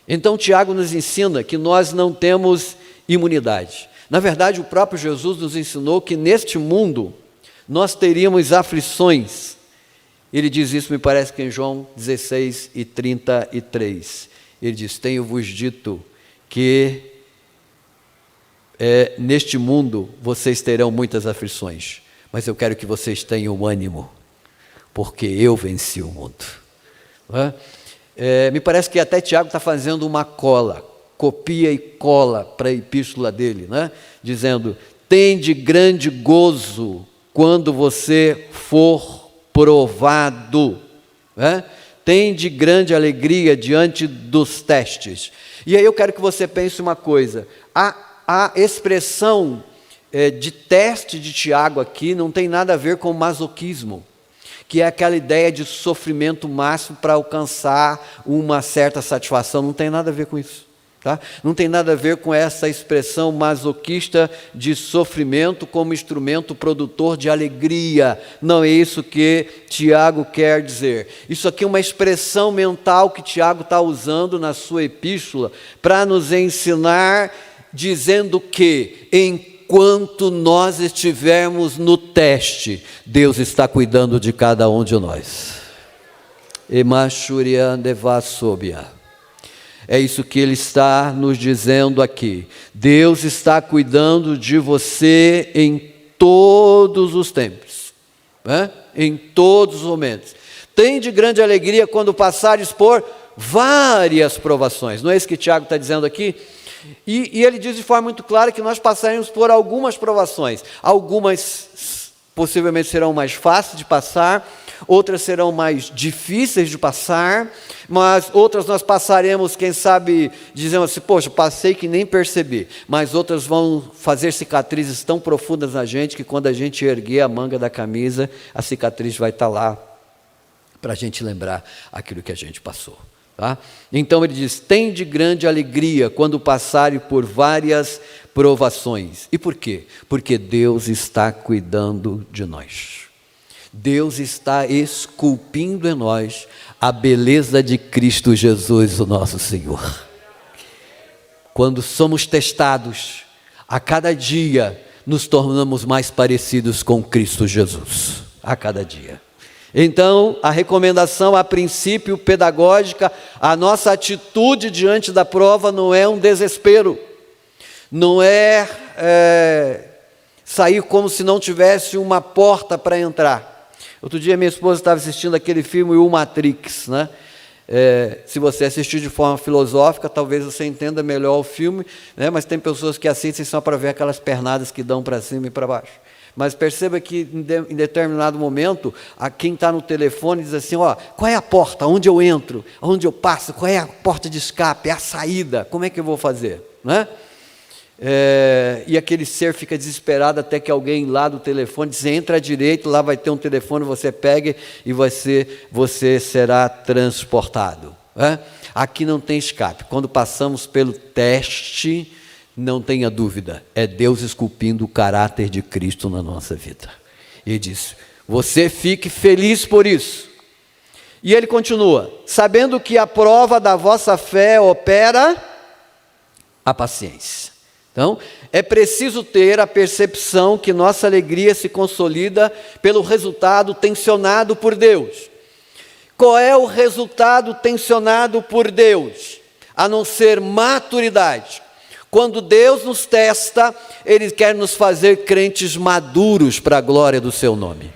Então Tiago nos ensina que nós não temos imunidade. Na verdade, o próprio Jesus nos ensinou que neste mundo nós teríamos aflições. Ele diz isso, me parece que em João 16:33. Ele diz: tenho-vos dito que neste mundo vocês terão muitas aflições, mas eu quero que vocês tenham ânimo, porque eu venci o mundo. Me parece que até Tiago está fazendo uma cola, copia e cola para a epístola dele, né? Dizendo: tende grande gozo quando você for provado, né? Tende grande alegria diante dos testes. E aí eu quero que você pense uma coisa: a expressão de teste de Tiago aqui não tem nada a ver com masoquismo, que é aquela ideia de sofrimento máximo para alcançar uma certa satisfação. Não tem nada a ver com isso, tá? Não tem nada a ver com essa expressão masoquista de sofrimento como instrumento produtor de alegria. Não é isso que Tiago quer dizer. Isso aqui é uma expressão mental que Tiago está usando na sua epístola para nos ensinar, dizendo que enquanto nós estivermos no teste, Deus está cuidando de cada um de nós. É isso que ele está nos dizendo aqui. Deus está cuidando de você em todos os tempos, né? Em todos os momentos. Tende grande alegria quando passares por várias provações. Não é isso que Tiago está dizendo aqui? E ele diz de forma muito clara que nós passaremos por algumas provações. Algumas possivelmente serão mais fáceis de passar, outras serão mais difíceis de passar, mas outras nós passaremos, quem sabe, dizendo assim: poxa, passei que nem percebi. Mas outras vão fazer cicatrizes tão profundas na gente que quando a gente erguer a manga da camisa, a cicatriz vai estar lá para a gente lembrar aquilo que a gente passou. Tá? Então ele diz: tende grande alegria quando passarem por várias provações. E por quê? Porque Deus está cuidando de nós. Deus está esculpindo em nós a beleza de Cristo Jesus, o nosso Senhor. Quando somos testados, a cada dia nos tornamos mais parecidos com Cristo Jesus. A cada dia. Então, a recomendação, a princípio pedagógica, a nossa atitude diante da prova não é um desespero, não é sair como se não tivesse uma porta para entrar. Outro dia minha esposa estava assistindo aquele filme O Matrix, né? Se você assistir de forma filosófica, talvez você entenda melhor o filme, né? Mas tem pessoas que assistem só para ver aquelas pernadas que dão para cima e para baixo. Mas perceba que em determinado momento, a quem está no telefone diz assim: ó, qual é a porta? Onde eu entro? Onde eu passo? Qual é a porta de escape? A saída? Como é que eu vou fazer? Né? E aquele ser fica desesperado até que alguém lá do telefone diz: entra à direita, lá vai ter um telefone, você pega e você será transportado. Né? Aqui não tem escape. Quando passamos pelo teste, não tenha dúvida, é Deus esculpindo o caráter de Cristo na nossa vida. E diz: você fique feliz por isso. E ele continua: sabendo que a prova da vossa fé opera a paciência. Então, é preciso ter a percepção que nossa alegria se consolida pelo resultado tensionado por Deus. Qual é o resultado tensionado por Deus? A não ser maturidade. Quando Deus nos testa, Ele quer nos fazer crentes maduros para a glória do Seu nome.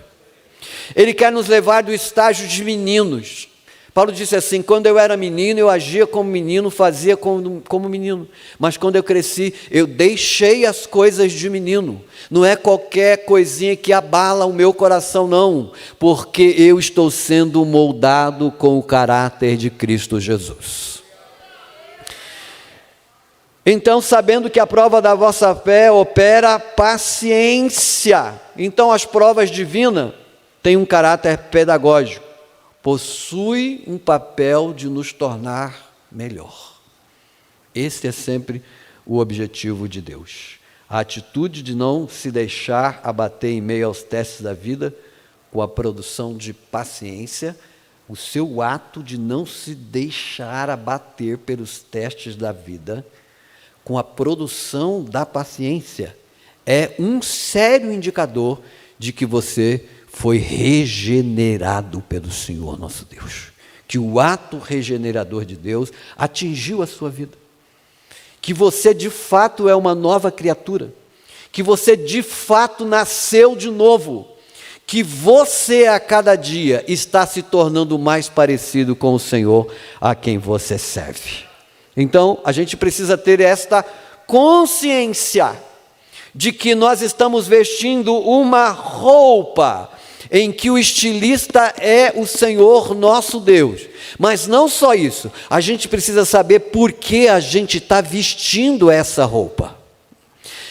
Ele quer nos levar do estágio de meninos Paulo disse assim: quando eu era menino, eu agia como menino, fazia como menino. Mas quando eu cresci, eu deixei as coisas de menino. Não é qualquer coisinha que abala o meu coração, não. Porque eu estou sendo moldado com o caráter de Cristo Jesus. Então, sabendo que a prova da vossa fé opera paciência. Então, as provas divinas têm um caráter pedagógico. Possui um papel de nos tornar melhor. Esse é sempre o objetivo de Deus. A atitude de não se deixar abater em meio aos testes da vida, com a produção de paciência, o seu ato de não se deixar abater pelos testes da vida, com a produção da paciência, é um sério indicador de que você foi regenerado pelo Senhor nosso Deus. Que o ato regenerador de Deus atingiu a sua vida. Que você de fato é uma nova criatura. Que você de fato nasceu de novo. Que você a cada dia está se tornando mais parecido com o Senhor a quem você serve. Então, a gente precisa ter esta consciência de que nós estamos vestindo uma roupa em que o estilista é o Senhor nosso Deus. Mas não só isso, a gente precisa saber por que a gente está vestindo essa roupa.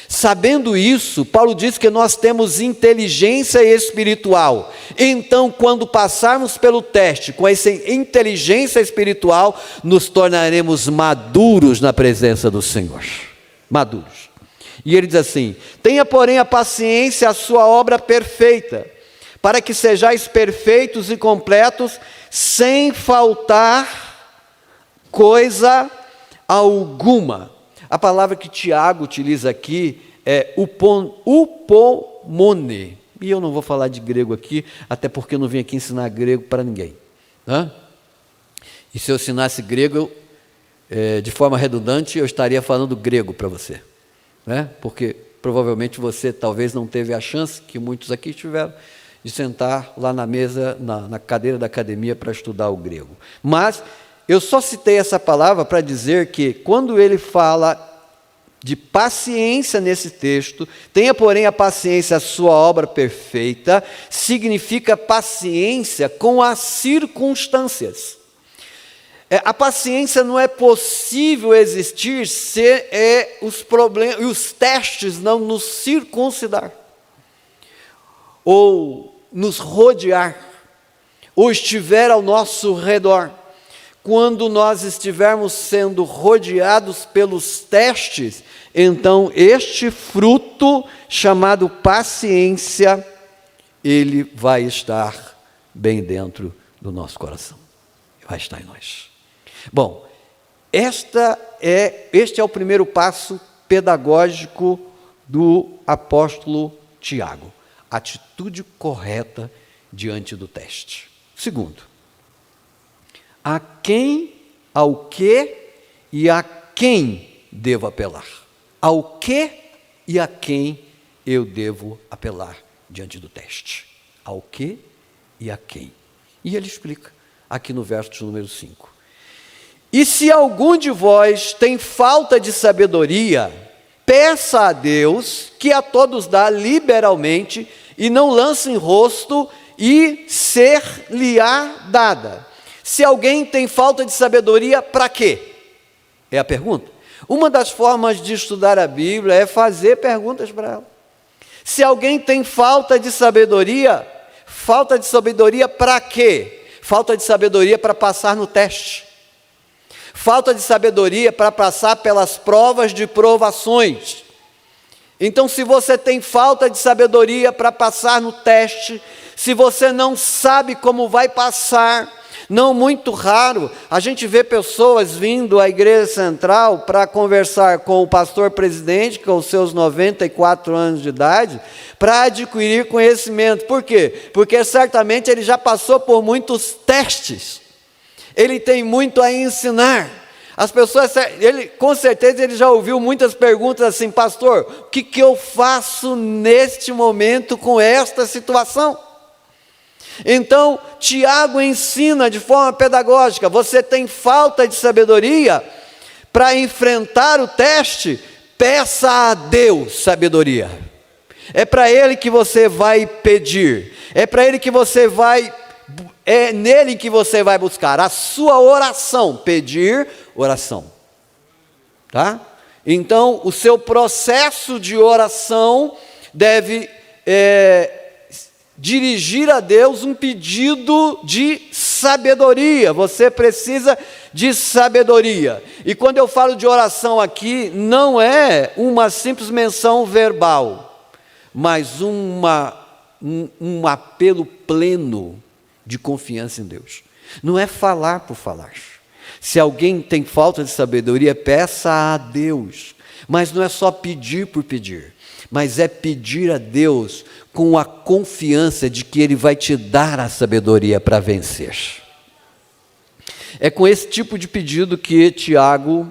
Sabendo isso, Paulo diz que nós temos inteligência espiritual. Então, quando passarmos pelo teste com essa inteligência espiritual, nos tornaremos maduros na presença do Senhor. Maduros. E ele diz assim: tenha, porém, a paciência a sua obra perfeita, para que sejais perfeitos e completos, sem faltar coisa alguma. A palavra que Tiago utiliza aqui é upomone. E eu não vou falar de grego aqui, até porque eu não vim aqui ensinar grego para ninguém. E se eu ensinasse grego, de forma redundante, eu estaria falando grego para você. Porque provavelmente você talvez não teve a chance, que muitos aqui tiveram, de sentar lá na mesa, na cadeira da academia para estudar o grego. Mas eu só citei essa palavra para dizer que quando ele fala de paciência nesse texto, tenha, porém, a paciência a sua obra perfeita, significa paciência com as circunstâncias. A paciência não é possível existir se os problemas e os testes não nos circuncidar, ou nos rodear, ou estiver ao nosso redor. Quando nós estivermos sendo rodeados pelos testes, então este fruto chamado paciência, ele vai estar bem dentro do nosso coração, vai estar em nós. Bom, este é o primeiro passo pedagógico do apóstolo Tiago, atitude correta diante do teste. Segundo, a quem, ao que e a quem devo apelar? Ao que e a quem eu devo apelar diante do teste? Ao que e a quem? E ele explica aqui no verso número 5. E se algum de vós tem falta de sabedoria, peça a Deus, que a todos dá liberalmente, e não lance em rosto, e ser-lhe-á dada. Se alguém tem falta de sabedoria, para quê? É a pergunta. Uma das formas de estudar a Bíblia é fazer perguntas para ela. Se alguém tem falta de sabedoria para quê? Falta de sabedoria para passar no teste. Falta de sabedoria para passar pelas provas de provações. Então, se você tem falta de sabedoria para passar no teste, se você não sabe como vai passar, não muito raro, a gente vê pessoas vindo à igreja central para conversar com o pastor presidente, com os seus 94 anos de idade, para adquirir conhecimento. Por quê? Porque certamente ele já passou por muitos testes, ele tem muito a ensinar. As pessoas, com certeza ele já ouviu muitas perguntas assim: pastor, o que eu faço neste momento com esta situação? Então, Tiago ensina de forma pedagógica: você tem falta de sabedoria para enfrentar o teste, peça a Deus sabedoria. É para Ele que você vai pedir, é para Ele que você vai, é nele que você vai buscar a sua oração, pedir oração, tá? Então, o seu processo de oração deve dirigir a Deus um pedido de sabedoria. Você precisa de sabedoria. E quando eu falo de oração aqui, não é uma simples menção verbal, mas um apelo pleno de confiança em Deus. Não é falar por falar. Se alguém tem falta de sabedoria, peça a Deus. Mas não é só pedir por pedir, mas é pedir a Deus com a confiança de que Ele vai te dar a sabedoria para vencer. É com esse tipo de pedido que Tiago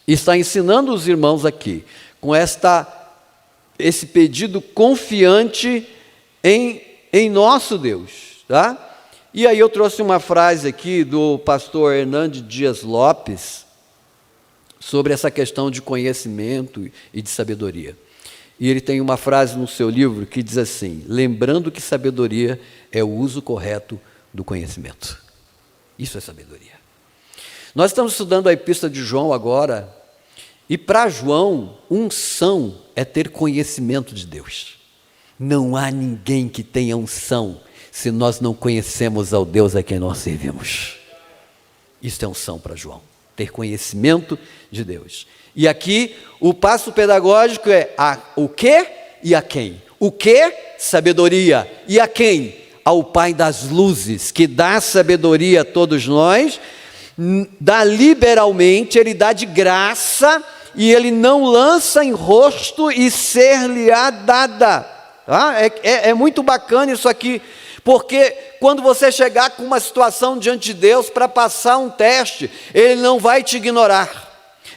está ensinando os irmãos aqui, com esse pedido confiante em nosso Deus, tá? E aí eu trouxe uma frase aqui do pastor Hernandes Dias Lopes sobre essa questão de conhecimento e de sabedoria. E ele tem uma frase no seu livro que diz assim: lembrando que sabedoria é o uso correto do conhecimento. Isso é sabedoria. Nós estamos estudando a Epístola de João agora, e para João, unção é ter conhecimento de Deus. Não há ninguém que tenha unção se nós não conhecemos ao Deus a quem nós servimos. Isso é unção para João, ter conhecimento de Deus. E aqui o passo pedagógico é o que e a quem. O que? Sabedoria. E a quem? Ao Pai das luzes, que dá sabedoria a todos nós, dá liberalmente, Ele dá de graça, e Ele não lança em rosto e ser-lhe-á dada. Tá? É muito bacana isso aqui, porque quando você chegar com uma situação diante de Deus para passar um teste, Ele não vai te ignorar.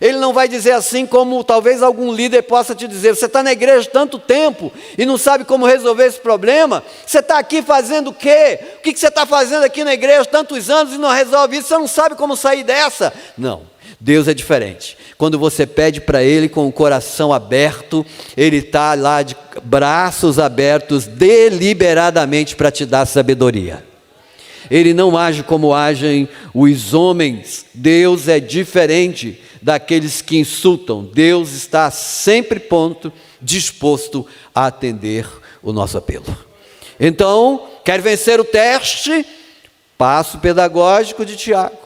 Ele não vai dizer assim como talvez algum líder possa te dizer: você está na igreja tanto tempo e não sabe como resolver esse problema, você está aqui fazendo o quê? O que você está fazendo aqui na igreja tantos anos e não resolve isso, você não sabe como sair dessa? Não, Deus é diferente. Quando você pede para Ele com o coração aberto, Ele está lá de braços abertos deliberadamente para te dar sabedoria. Ele não age como agem os homens. Deus é diferente daqueles que insultam. Deus está sempre disposto a atender o nosso apelo. Então, quer vencer o teste? Passo pedagógico de Tiago: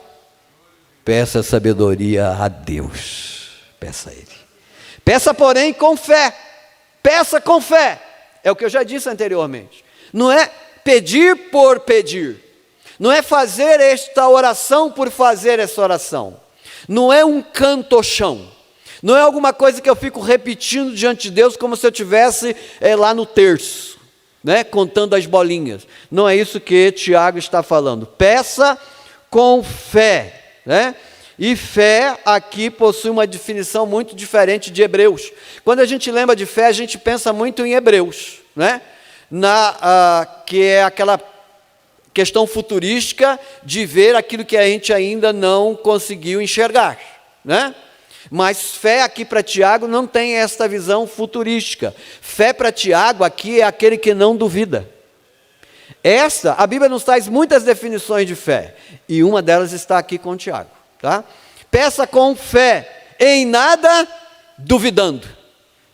peça sabedoria a Deus. Peça a Ele. Peça, porém, com fé. Peça com fé. É o que eu já disse anteriormente. Não é pedir por pedir. Não é fazer esta oração por fazer essa oração. Não é um cantochão. Não é alguma coisa que eu fico repetindo diante de Deus como se eu estivesse lá no terço, né, contando as bolinhas. Não é isso que Tiago está falando. Peça com fé, né? E fé aqui possui uma definição muito diferente de Hebreus. Quando a gente lembra de fé, a gente pensa muito em Hebreus, né? Que é aquela questão futurística de ver aquilo que a gente ainda não conseguiu enxergar, né? Mas fé aqui para Tiago não tem esta visão futurística. Fé para Tiago aqui é aquele que não duvida. A Bíblia nos traz muitas definições de fé, e uma delas está aqui com Tiago, tá? Peça com fé, em nada duvidando.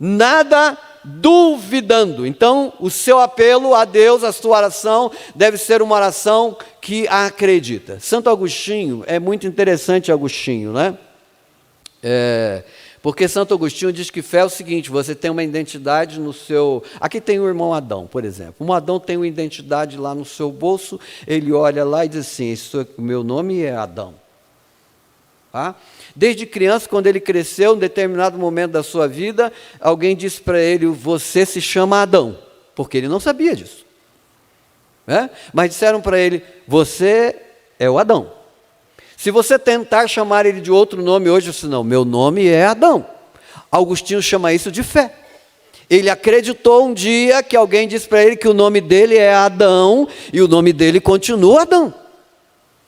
Nada duvidando. Então, o seu apelo a Deus, a sua oração, deve ser uma oração que acredita. Santo Agostinho, é muito interessante Agostinho, né? Porque Santo Agostinho diz que fé é o seguinte: você tem uma identidade no seu... Aqui tem o irmão Adão, por exemplo. O Adão tem uma identidade lá no seu bolso, ele olha lá e diz assim: o meu nome é Adão. Tá? Desde criança, quando ele cresceu, em determinado momento da sua vida, alguém disse para ele: você se chama Adão, porque ele não sabia disso, né? Mas disseram para ele: você é o Adão. Se você tentar chamar ele de outro nome hoje, você não, meu nome é Adão. Agostinho chama isso de fé. Ele acreditou um dia que alguém disse para ele que o nome dele é Adão, e o nome dele continua Adão.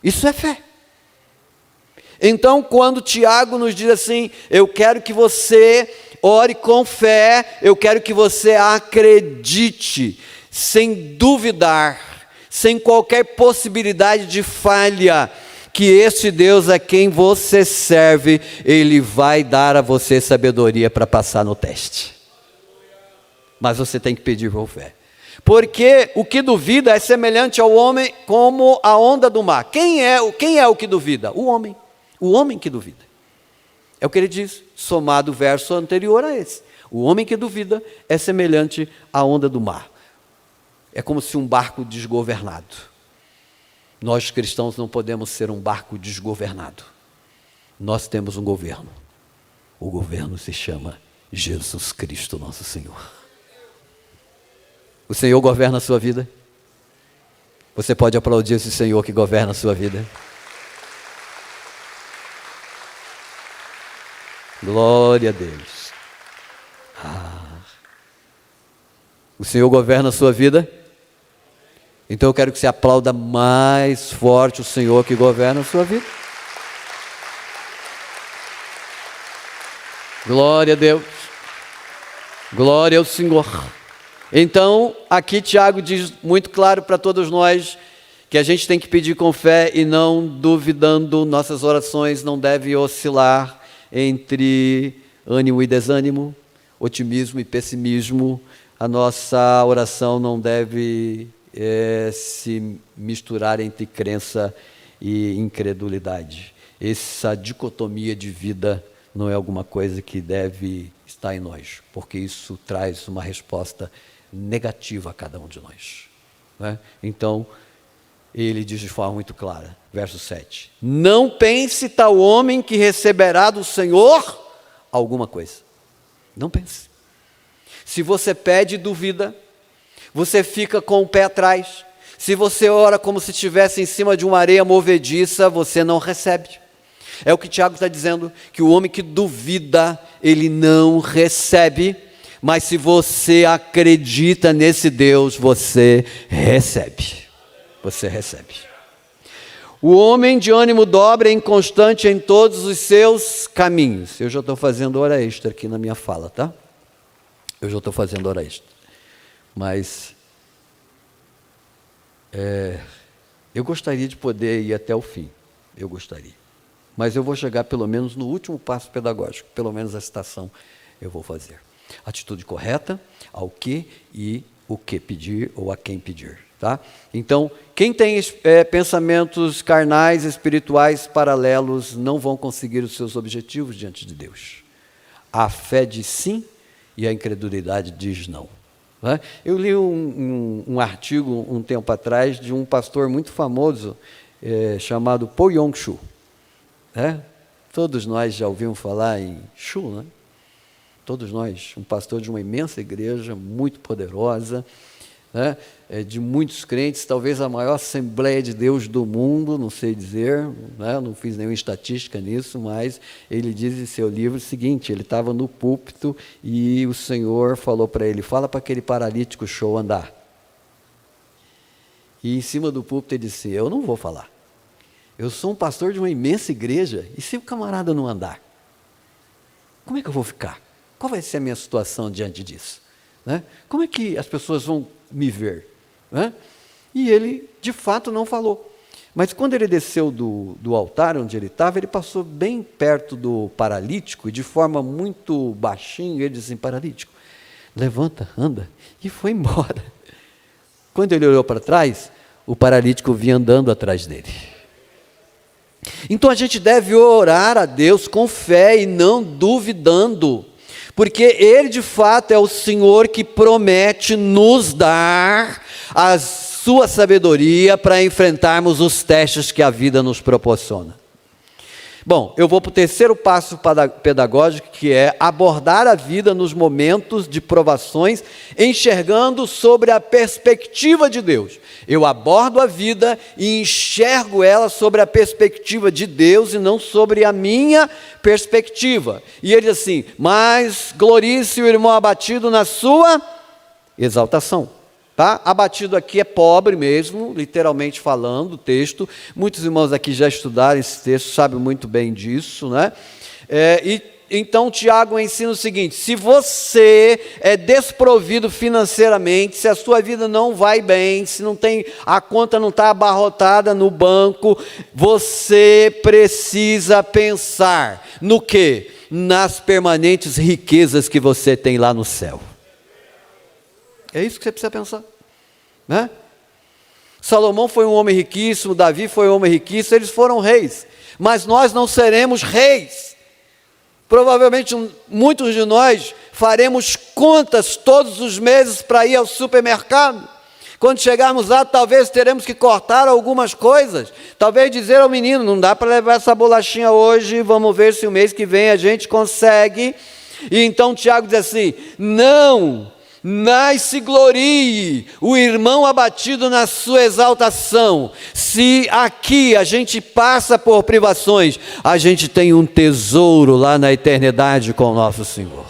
Isso é fé. Então, quando Tiago nos diz assim, eu quero que você ore com fé, eu quero que você acredite, sem duvidar, sem qualquer possibilidade de falha, que esse Deus a quem você serve, Ele vai dar a você sabedoria para passar no teste. Mas você tem que pedir com fé. Porque o que duvida é semelhante ao homem como a onda do mar. Quem é o que duvida? O homem. O homem que duvida. É o que ele diz, somado o verso anterior a esse. O homem que duvida é semelhante à onda do mar. É como se um barco desgovernado. Nós cristãos não podemos ser um barco desgovernado. Nós temos um governo. O governo se chama Jesus Cristo, nosso Senhor. O Senhor governa a sua vida. Você pode aplaudir esse Senhor que governa a sua vida. Glória a Deus. O Senhor governa a sua vida. Então eu quero que você aplauda mais forte o Senhor que governa a sua vida. Glória a Deus. Glória ao Senhor. Então, aqui Tiago diz muito claro para todos nós que a gente tem que pedir com fé e não duvidando. Nossas orações não devem oscilar entre ânimo e desânimo, otimismo e pessimismo. A nossa oração não deve se misturar entre crença e incredulidade. Essa dicotomia de vida não é alguma coisa que deve estar em nós, porque isso traz uma resposta negativa a cada um de nós, né? Então, ele diz de forma muito clara, verso 7, não pense tal homem que receberá do Senhor alguma coisa. Não pense. Se você pede e duvida, você fica com o pé atrás. Se você ora como se estivesse em cima de uma areia movediça, você não recebe. É o que Tiago está dizendo, que o homem que duvida, ele não recebe. Mas se você acredita nesse Deus, você recebe. Você recebe. O homem de ânimo dobre é inconstante em todos os seus caminhos. Eu já estou fazendo hora extra aqui na minha fala, tá? Eu já estou fazendo hora extra. Mas eu gostaria de poder ir até o fim. Eu gostaria. Mas eu vou chegar pelo menos no último passo pedagógico. Pelo menos a citação eu vou fazer. Atitude correta, ao que e o que pedir ou a quem pedir. Tá? Então, quem tem pensamentos carnais, espirituais, paralelos, não vão conseguir os seus objetivos diante de Deus. A fé diz sim e a incredulidade diz não. Né? Eu li um artigo um tempo atrás de um pastor muito famoso chamado Po Yong-Shu. Todos nós já ouvimos falar em Shu, né? Todos nós, um pastor de uma imensa igreja, muito poderosa, né? De muitos crentes, talvez a maior Assembleia de Deus do mundo, não sei dizer, né? Não fiz nenhuma estatística nisso, mas ele diz em seu livro o seguinte, ele estava no púlpito e o Senhor falou para ele, fala para aquele paralítico show andar. E em cima do púlpito ele disse, eu não vou falar. Eu sou um pastor de uma imensa igreja, e se o camarada não andar? Como é que eu vou ficar? Qual vai ser a minha situação diante disso? Né? Como é que as pessoas vão me ver? Né? E ele, de fato, não falou. Mas quando ele desceu do altar onde ele estava, ele passou bem perto do paralítico, e de forma muito baixinho, ele disse assim, paralítico, levanta, anda, e foi embora. Quando ele olhou para trás, o paralítico vinha andando atrás dele. Então a gente deve orar a Deus com fé e não duvidando, porque Ele de fato é o Senhor que promete nos dar a sua sabedoria para enfrentarmos os testes que a vida nos proporciona. Bom, eu vou para o terceiro passo pedagógico, que é abordar a vida nos momentos de provações, enxergando sobre a perspectiva de Deus. Eu abordo a vida e enxergo ela sobre a perspectiva de Deus e não sobre a minha perspectiva. E ele diz assim: mas glorie-se o irmão abatido na sua exaltação. Tá? Abatido aqui é pobre mesmo, literalmente falando, o texto. Muitos irmãos aqui já estudaram esse texto, sabem muito bem disso, né? Então Tiago ensina o seguinte: se você é desprovido financeiramente, se a sua vida não vai bem, se não tem, a conta não está abarrotada no banco, você precisa pensar no quê? Nas permanentes riquezas que você tem lá no céu. É isso que você precisa pensar, né? Salomão foi um homem riquíssimo, Davi foi um homem riquíssimo, eles foram reis, mas nós não seremos reis. Provavelmente muitos de nós faremos contas todos os meses para ir ao supermercado. Quando chegarmos lá, talvez teremos que cortar algumas coisas, talvez dizer ao menino: não dá para levar essa bolachinha hoje, vamos ver se o mês que vem a gente consegue. E então Tiago diz assim: não se glorie o irmão abatido na sua exaltação. Se aqui a gente passa por privações, a gente tem um tesouro lá na eternidade com o nosso Senhor.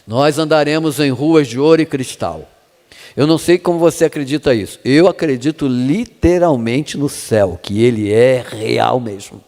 Nós andaremos em ruas de ouro e cristal. Eu não sei como você acredita isso. Eu acredito literalmente no céu, que ele é real mesmo.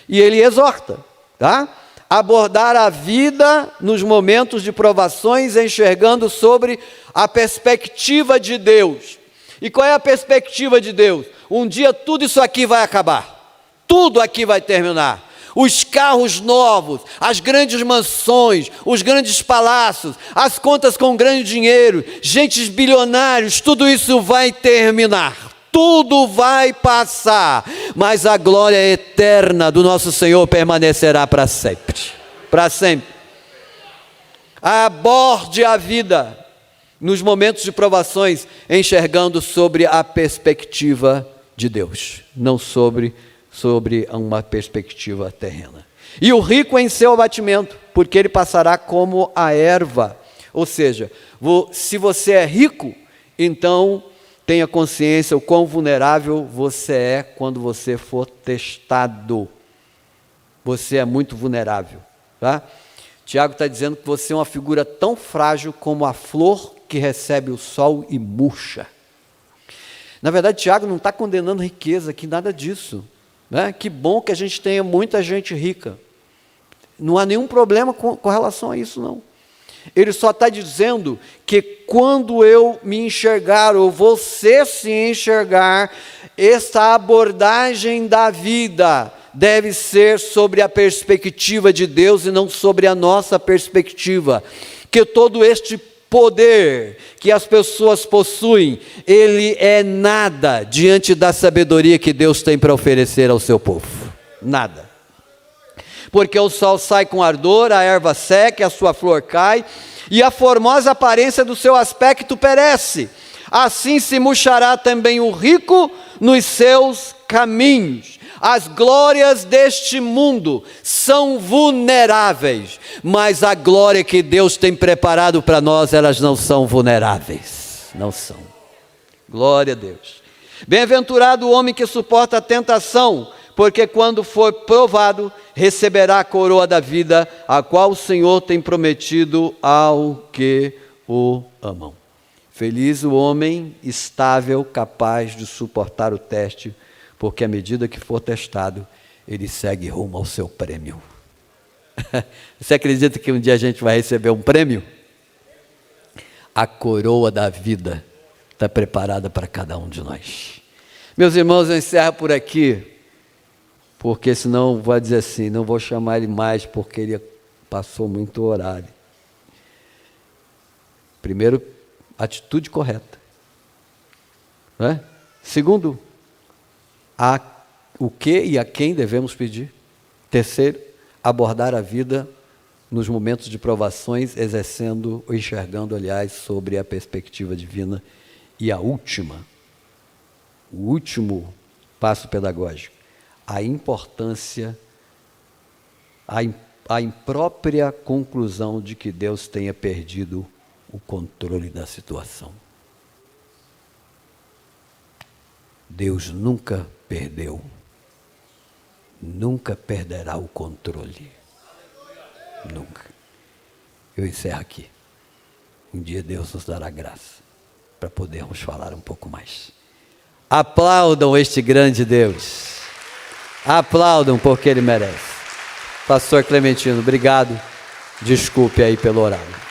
E ele exorta, tá? Abordar a vida nos momentos de provações, enxergando sobre a perspectiva de Deus. E qual é a perspectiva de Deus? Um dia tudo isso aqui vai acabar, tudo aqui vai terminar. Os carros novos, as grandes mansões, os grandes palácios, as contas com grande dinheiro, gentes bilionários, tudo isso vai terminar. Tudo vai passar, mas a glória eterna do nosso Senhor permanecerá para sempre. Para sempre. Aborde a vida nos momentos de provações, enxergando sobre a perspectiva de Deus, não sobre uma perspectiva terrena. E o rico em seu abatimento, porque ele passará como a erva. Ou seja, se você é rico, então tenha consciência o quão vulnerável você é quando você for testado. Você é muito vulnerável, tá? Tiago está dizendo que você é uma figura tão frágil como a flor que recebe o sol e murcha. Na verdade, Tiago não está condenando riqueza aqui, nada disso, né? Que bom que a gente tenha muita gente rica. Não há nenhum problema com relação a isso, não. Ele só está dizendo que quando eu me enxergar, ou você se enxergar, essa abordagem da vida deve ser sobre a perspectiva de Deus e não sobre a nossa perspectiva. Que todo este poder que as pessoas possuem, ele é nada diante da sabedoria que Deus tem para oferecer ao seu povo. Nada. Porque o sol sai com ardor, a erva seca, a sua flor cai, e a formosa aparência do seu aspecto perece. Assim se murchará também o rico nos seus caminhos. As glórias deste mundo são vulneráveis, mas a glória que Deus tem preparado para nós, elas não são vulneráveis. Não são. Glória a Deus. Bem-aventurado o homem que suporta a tentação, porque quando for provado, receberá a coroa da vida, a qual o Senhor tem prometido ao que o amam. Feliz o homem estável, capaz de suportar o teste, porque à medida que for testado, ele segue rumo ao seu prêmio. Você acredita que um dia a gente vai receber um prêmio? A coroa da vida está preparada para cada um de nós. Meus irmãos, eu encerro por aqui, porque senão vai dizer assim, não vou chamar ele mais porque ele passou muito horário. Primeiro, atitude correta. Né? Segundo, o que e a quem devemos pedir. Terceiro, abordar a vida nos momentos de provações, exercendo, ou enxergando, aliás, sobre a perspectiva divina. E a última, o último passo pedagógico, a importância, a imprópria conclusão de que Deus tenha perdido o controle da situação. Deus nunca perdeu, nunca perderá o controle. Nunca. Eu encerro aqui. Um dia Deus nos dará graça para podermos falar um pouco mais. Aplaudam este grande Deus. Aplaudam porque Ele merece. Pastor Clementino, obrigado. Desculpe aí pelo horário.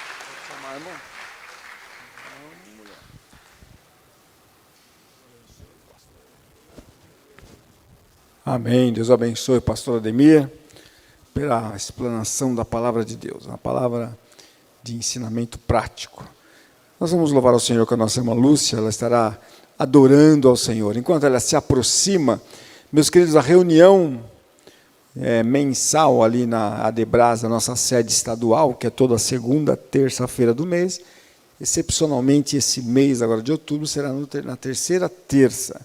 Amém. Deus abençoe o pastor Ademir pela explanação da palavra de Deus, uma palavra de ensinamento prático. Nós vamos louvar ao Senhor com a nossa irmã Lúcia, ela estará adorando ao Senhor. Enquanto ela se aproxima, meus queridos, a reunião mensal ali na Adebras, a nossa sede estadual, que é toda segunda, terça-feira do mês, excepcionalmente esse mês agora de outubro será na terceira terça.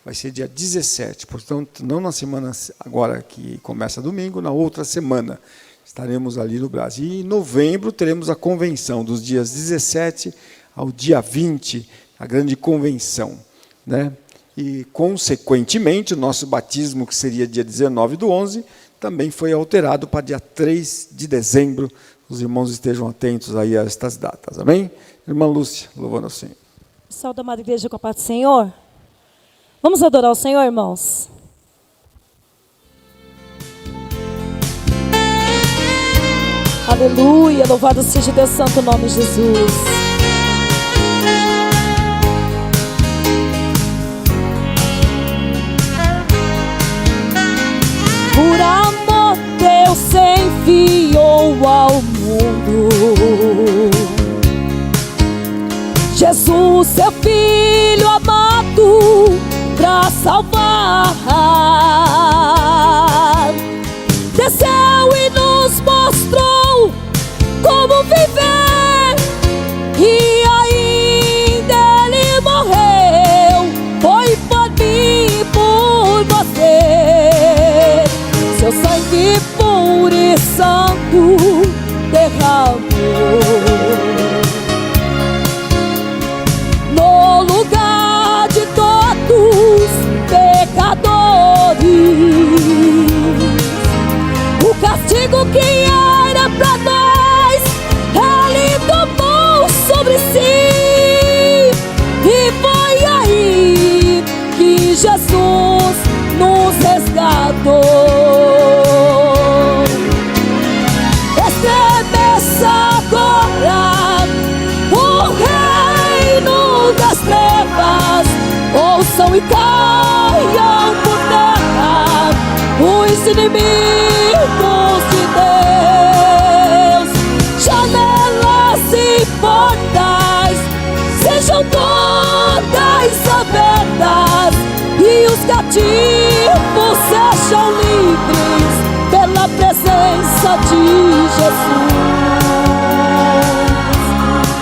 Vai ser dia 17, portanto, não na semana agora que começa domingo, na outra semana. Estaremos ali no Brasil. E em novembro teremos a convenção, dos dias 17 ao dia 20, a grande convenção, né? E, consequentemente, o nosso batismo, que seria dia 19/11, também foi alterado para dia 3 de dezembro. Os irmãos estejam atentos aí a estas datas, amém? Irmã Lúcia, louvando ao Senhor. Saúde, amada igreja, com a paz do Senhor. Vamos adorar o Senhor, irmãos? Aleluia, louvado seja Deus santo, nome de Jesus. Por amor Deus se enviou ao mundo Jesus, seu Filho amado, pra salvar. Desceu e nos mostrou como viver, e ainda Ele morreu, foi por mim e por você. Seu sangue puro e santo derramou no lugar de todos pecadores. O castigo que era pra nós Ele tomou sobre si, e foi aí que Jesus nos resgatou. Estremeça agora o reino das trevas, ouçam e caiam por terra os inimigos de Deus. Janelas e portais sejam todas abertas, e os cativos sejam livres pela presença de Jesus.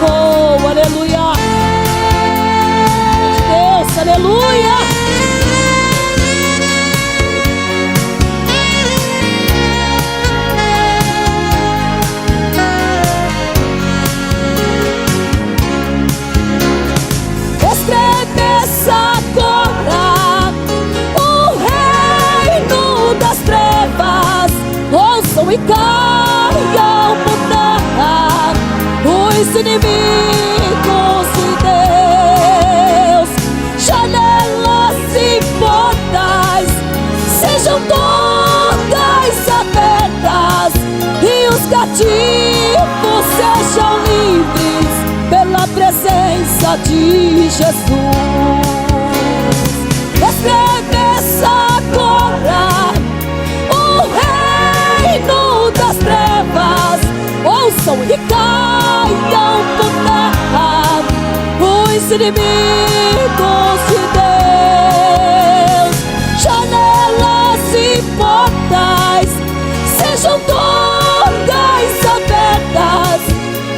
Oh, aleluia! Deus, aleluia! Estremeça agora o reino das trevas, ouçam e caiam por terra os inimigos de Deus. Janelas e portais sejam todas abertas, e os cativos sejam livres pela presença de Jesus. Estremeça agora o reino das trevas, ouçam e caiam por terra os inimigos de Deus. Janelas e portais sejam todas abertas,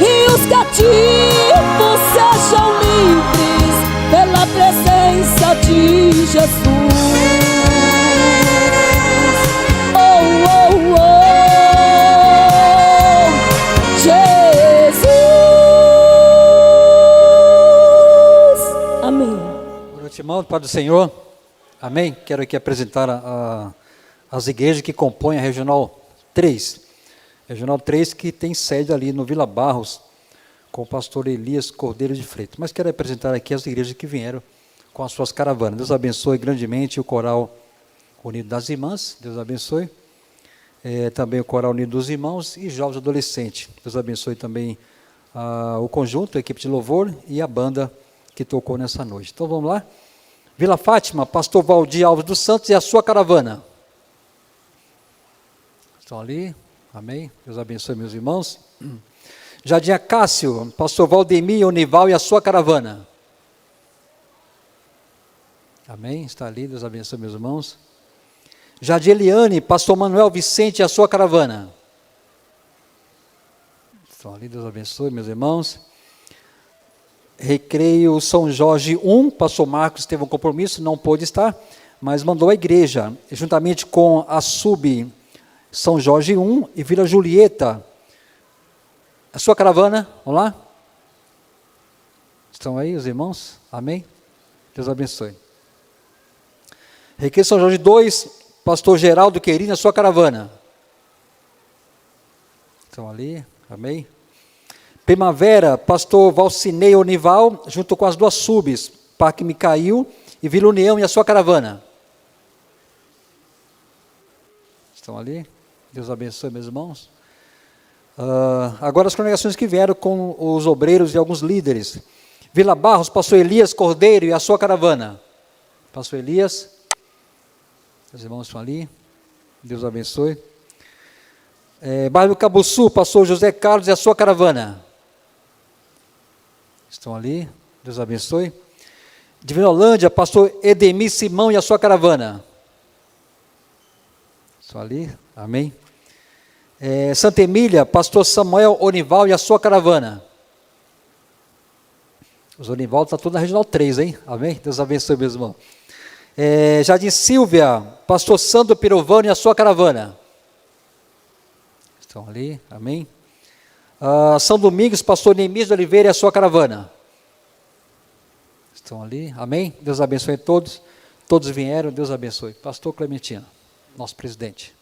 e os cativos sejam livres pela presença de Jesus. paz do Senhor. Amém? Quero aqui apresentar as igrejas que compõem a Regional 3. Regional 3 que tem sede ali no Vila Barros, com o pastor Elias Cordeiro de Freitas. Mas quero apresentar aqui as igrejas que vieram com as suas caravanas. Deus abençoe grandemente o Coral Unido das Irmãs. Deus abençoe. Também o Coral Unido dos Irmãos e Jovens Adolescentes. Deus abençoe também o conjunto, a equipe de louvor e a banda que tocou nessa noite. Então vamos lá. Vila Fátima, pastor Valdir Alves dos Santos e a sua caravana. Estão ali. Amém. Deus abençoe meus irmãos. Jardim Acácio, pastor Valdemir Onival e a sua caravana. Amém. Está ali. Deus abençoe meus irmãos. Jardim Eliane, pastor Manuel Vicente e a sua caravana. Estão ali. Deus abençoe meus irmãos. Recreio São Jorge 1, pastor Marcos teve um compromisso, não pôde estar, mas mandou a igreja, juntamente com a Sub São Jorge 1 e Vila Julieta. A sua caravana, vamos lá? Estão aí os irmãos? Amém? Deus abençoe. Recreio São Jorge 2, pastor Geraldo Queirinho, a sua caravana. Estão ali, amém? Primavera, pastor Valcinei Onival, junto com as duas subs, Parque Micail e Vila União e a sua caravana. Estão ali? Deus abençoe, meus irmãos. Agora as congregações que vieram com os obreiros e alguns líderes. Vila Barros, pastor Elias Cordeiro e a sua caravana. Pastor Elias, os irmãos estão ali. Deus abençoe. Bairro Cabuçu, pastor José Carlos e a sua caravana. Estão ali, Deus abençoe. Divinolândia, pastor Edemir Simão e a sua caravana. Estão ali, amém. Santa Emília, pastor Samuel Onival e a sua caravana. Os Onival estão todos na Regional 3, hein? Amém? Deus abençoe, meus irmãos. Jardim Silvia, pastor Sandro Pirovano e a sua caravana. Estão ali, amém. São Domingos, pastor Neemias de Oliveira e a sua caravana. Estão ali, amém. Deus abençoe todos. Todos vieram, Deus abençoe. Pastor Clementino, nosso presidente.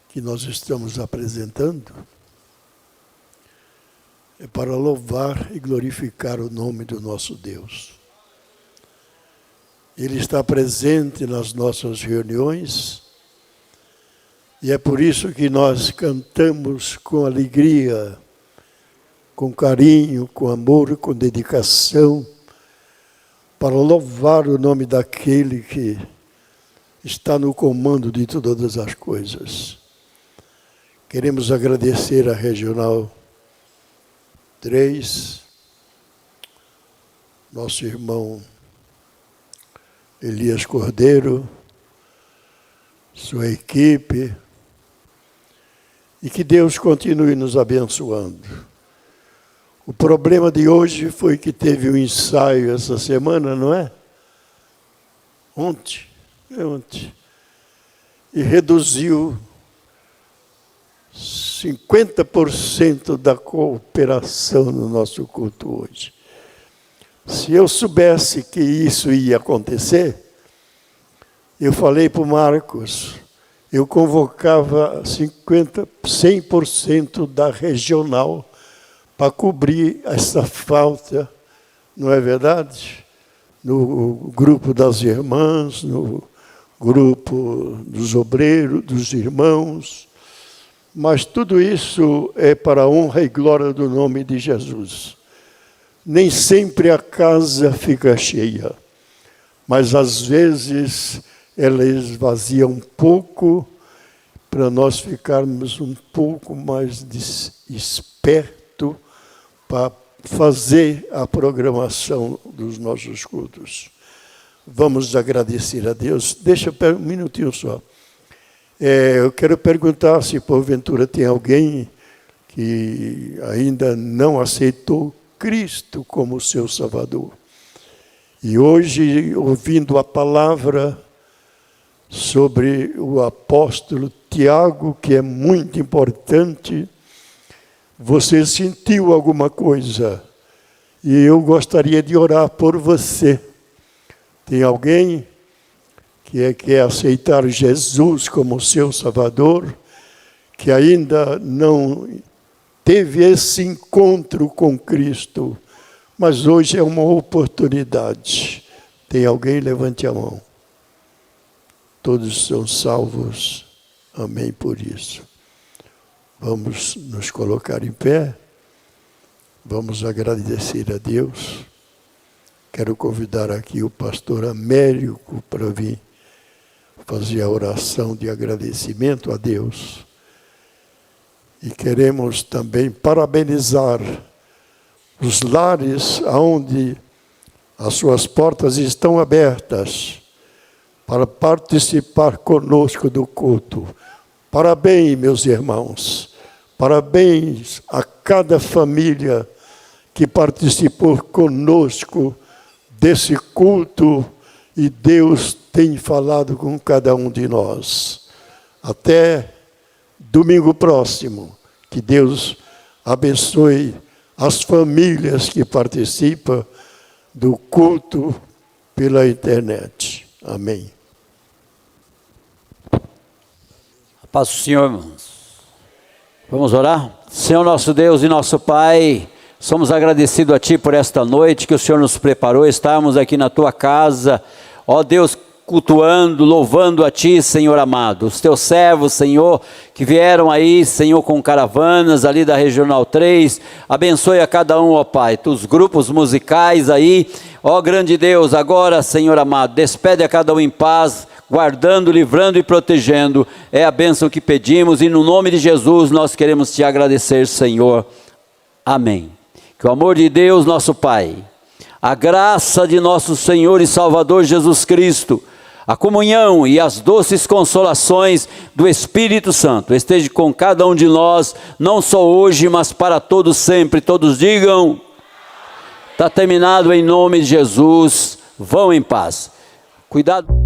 Que nós estamos apresentando é para louvar e glorificar o nome do nosso Deus. Ele está presente nas nossas reuniões e é por isso que nós cantamos com alegria, com carinho, com amor, com dedicação, para louvar o nome daquele que está no comando de todas as coisas. Queremos agradecer à Regional 3, nosso irmão Elias Cordeiro, sua equipe, e que Deus continue nos abençoando. O problema de hoje foi que teve um ensaio essa semana, não é? Ontem. E reduziu 50% da cooperação no nosso culto hoje. Se eu soubesse que isso ia acontecer, eu falei para o Marcos, eu convocava 100% da regional para cobrir essa falta, não é verdade? No grupo das irmãs, no grupo dos obreiros, dos irmãos. Mas tudo isso é para a honra e glória do nome de Jesus. Nem sempre a casa fica cheia, mas às vezes ela esvazia um pouco para nós ficarmos um pouco mais espertos para fazer a programação dos nossos cultos. Vamos agradecer a Deus. Deixa um minutinho só. Eu quero perguntar se porventura tem alguém que ainda não aceitou Cristo como seu Salvador. E hoje, ouvindo a palavra sobre o apóstolo Tiago, que é muito importante, você sentiu alguma coisa, e eu gostaria de orar por você, Tem alguém que quer aceitar Jesus como seu Salvador, que ainda não teve esse encontro com Cristo, mas hoje é uma oportunidade. Tem alguém? Levante a mão. Todos são salvos. Amém por isso. Vamos nos colocar em pé. Vamos agradecer a Deus. Quero convidar aqui o pastor Américo para vir fazer a oração de agradecimento a Deus. E queremos também parabenizar os lares onde as suas portas estão abertas para participar conosco do culto. Parabéns, meus irmãos. Parabéns a cada família que participou conosco desse culto e Deus tem falado com cada um de nós. Até domingo próximo. Que Deus abençoe as famílias que participam do culto pela internet. Amém. A paz do Senhor, irmãos. Vamos orar? Senhor nosso Deus e nosso Pai, somos agradecidos a Ti por esta noite que o Senhor nos preparou, estarmos aqui na Tua casa, ó Deus, cultuando, louvando a Ti, Senhor amado. Os Teus servos, Senhor, que vieram aí, Senhor, com caravanas ali da Regional 3, abençoe a cada um, ó Pai, os grupos musicais aí, ó grande Deus, agora, Senhor amado, despede a cada um em paz, guardando, livrando e protegendo, é a bênção que pedimos e no nome de Jesus nós queremos Te agradecer, Senhor. Amém. Que o amor de Deus, nosso Pai, a graça de nosso Senhor e Salvador Jesus Cristo, a comunhão e as doces consolações do Espírito Santo esteja com cada um de nós, não só hoje, mas para todos sempre. Todos digam, está terminado em nome de Jesus, vão em paz. Cuidado.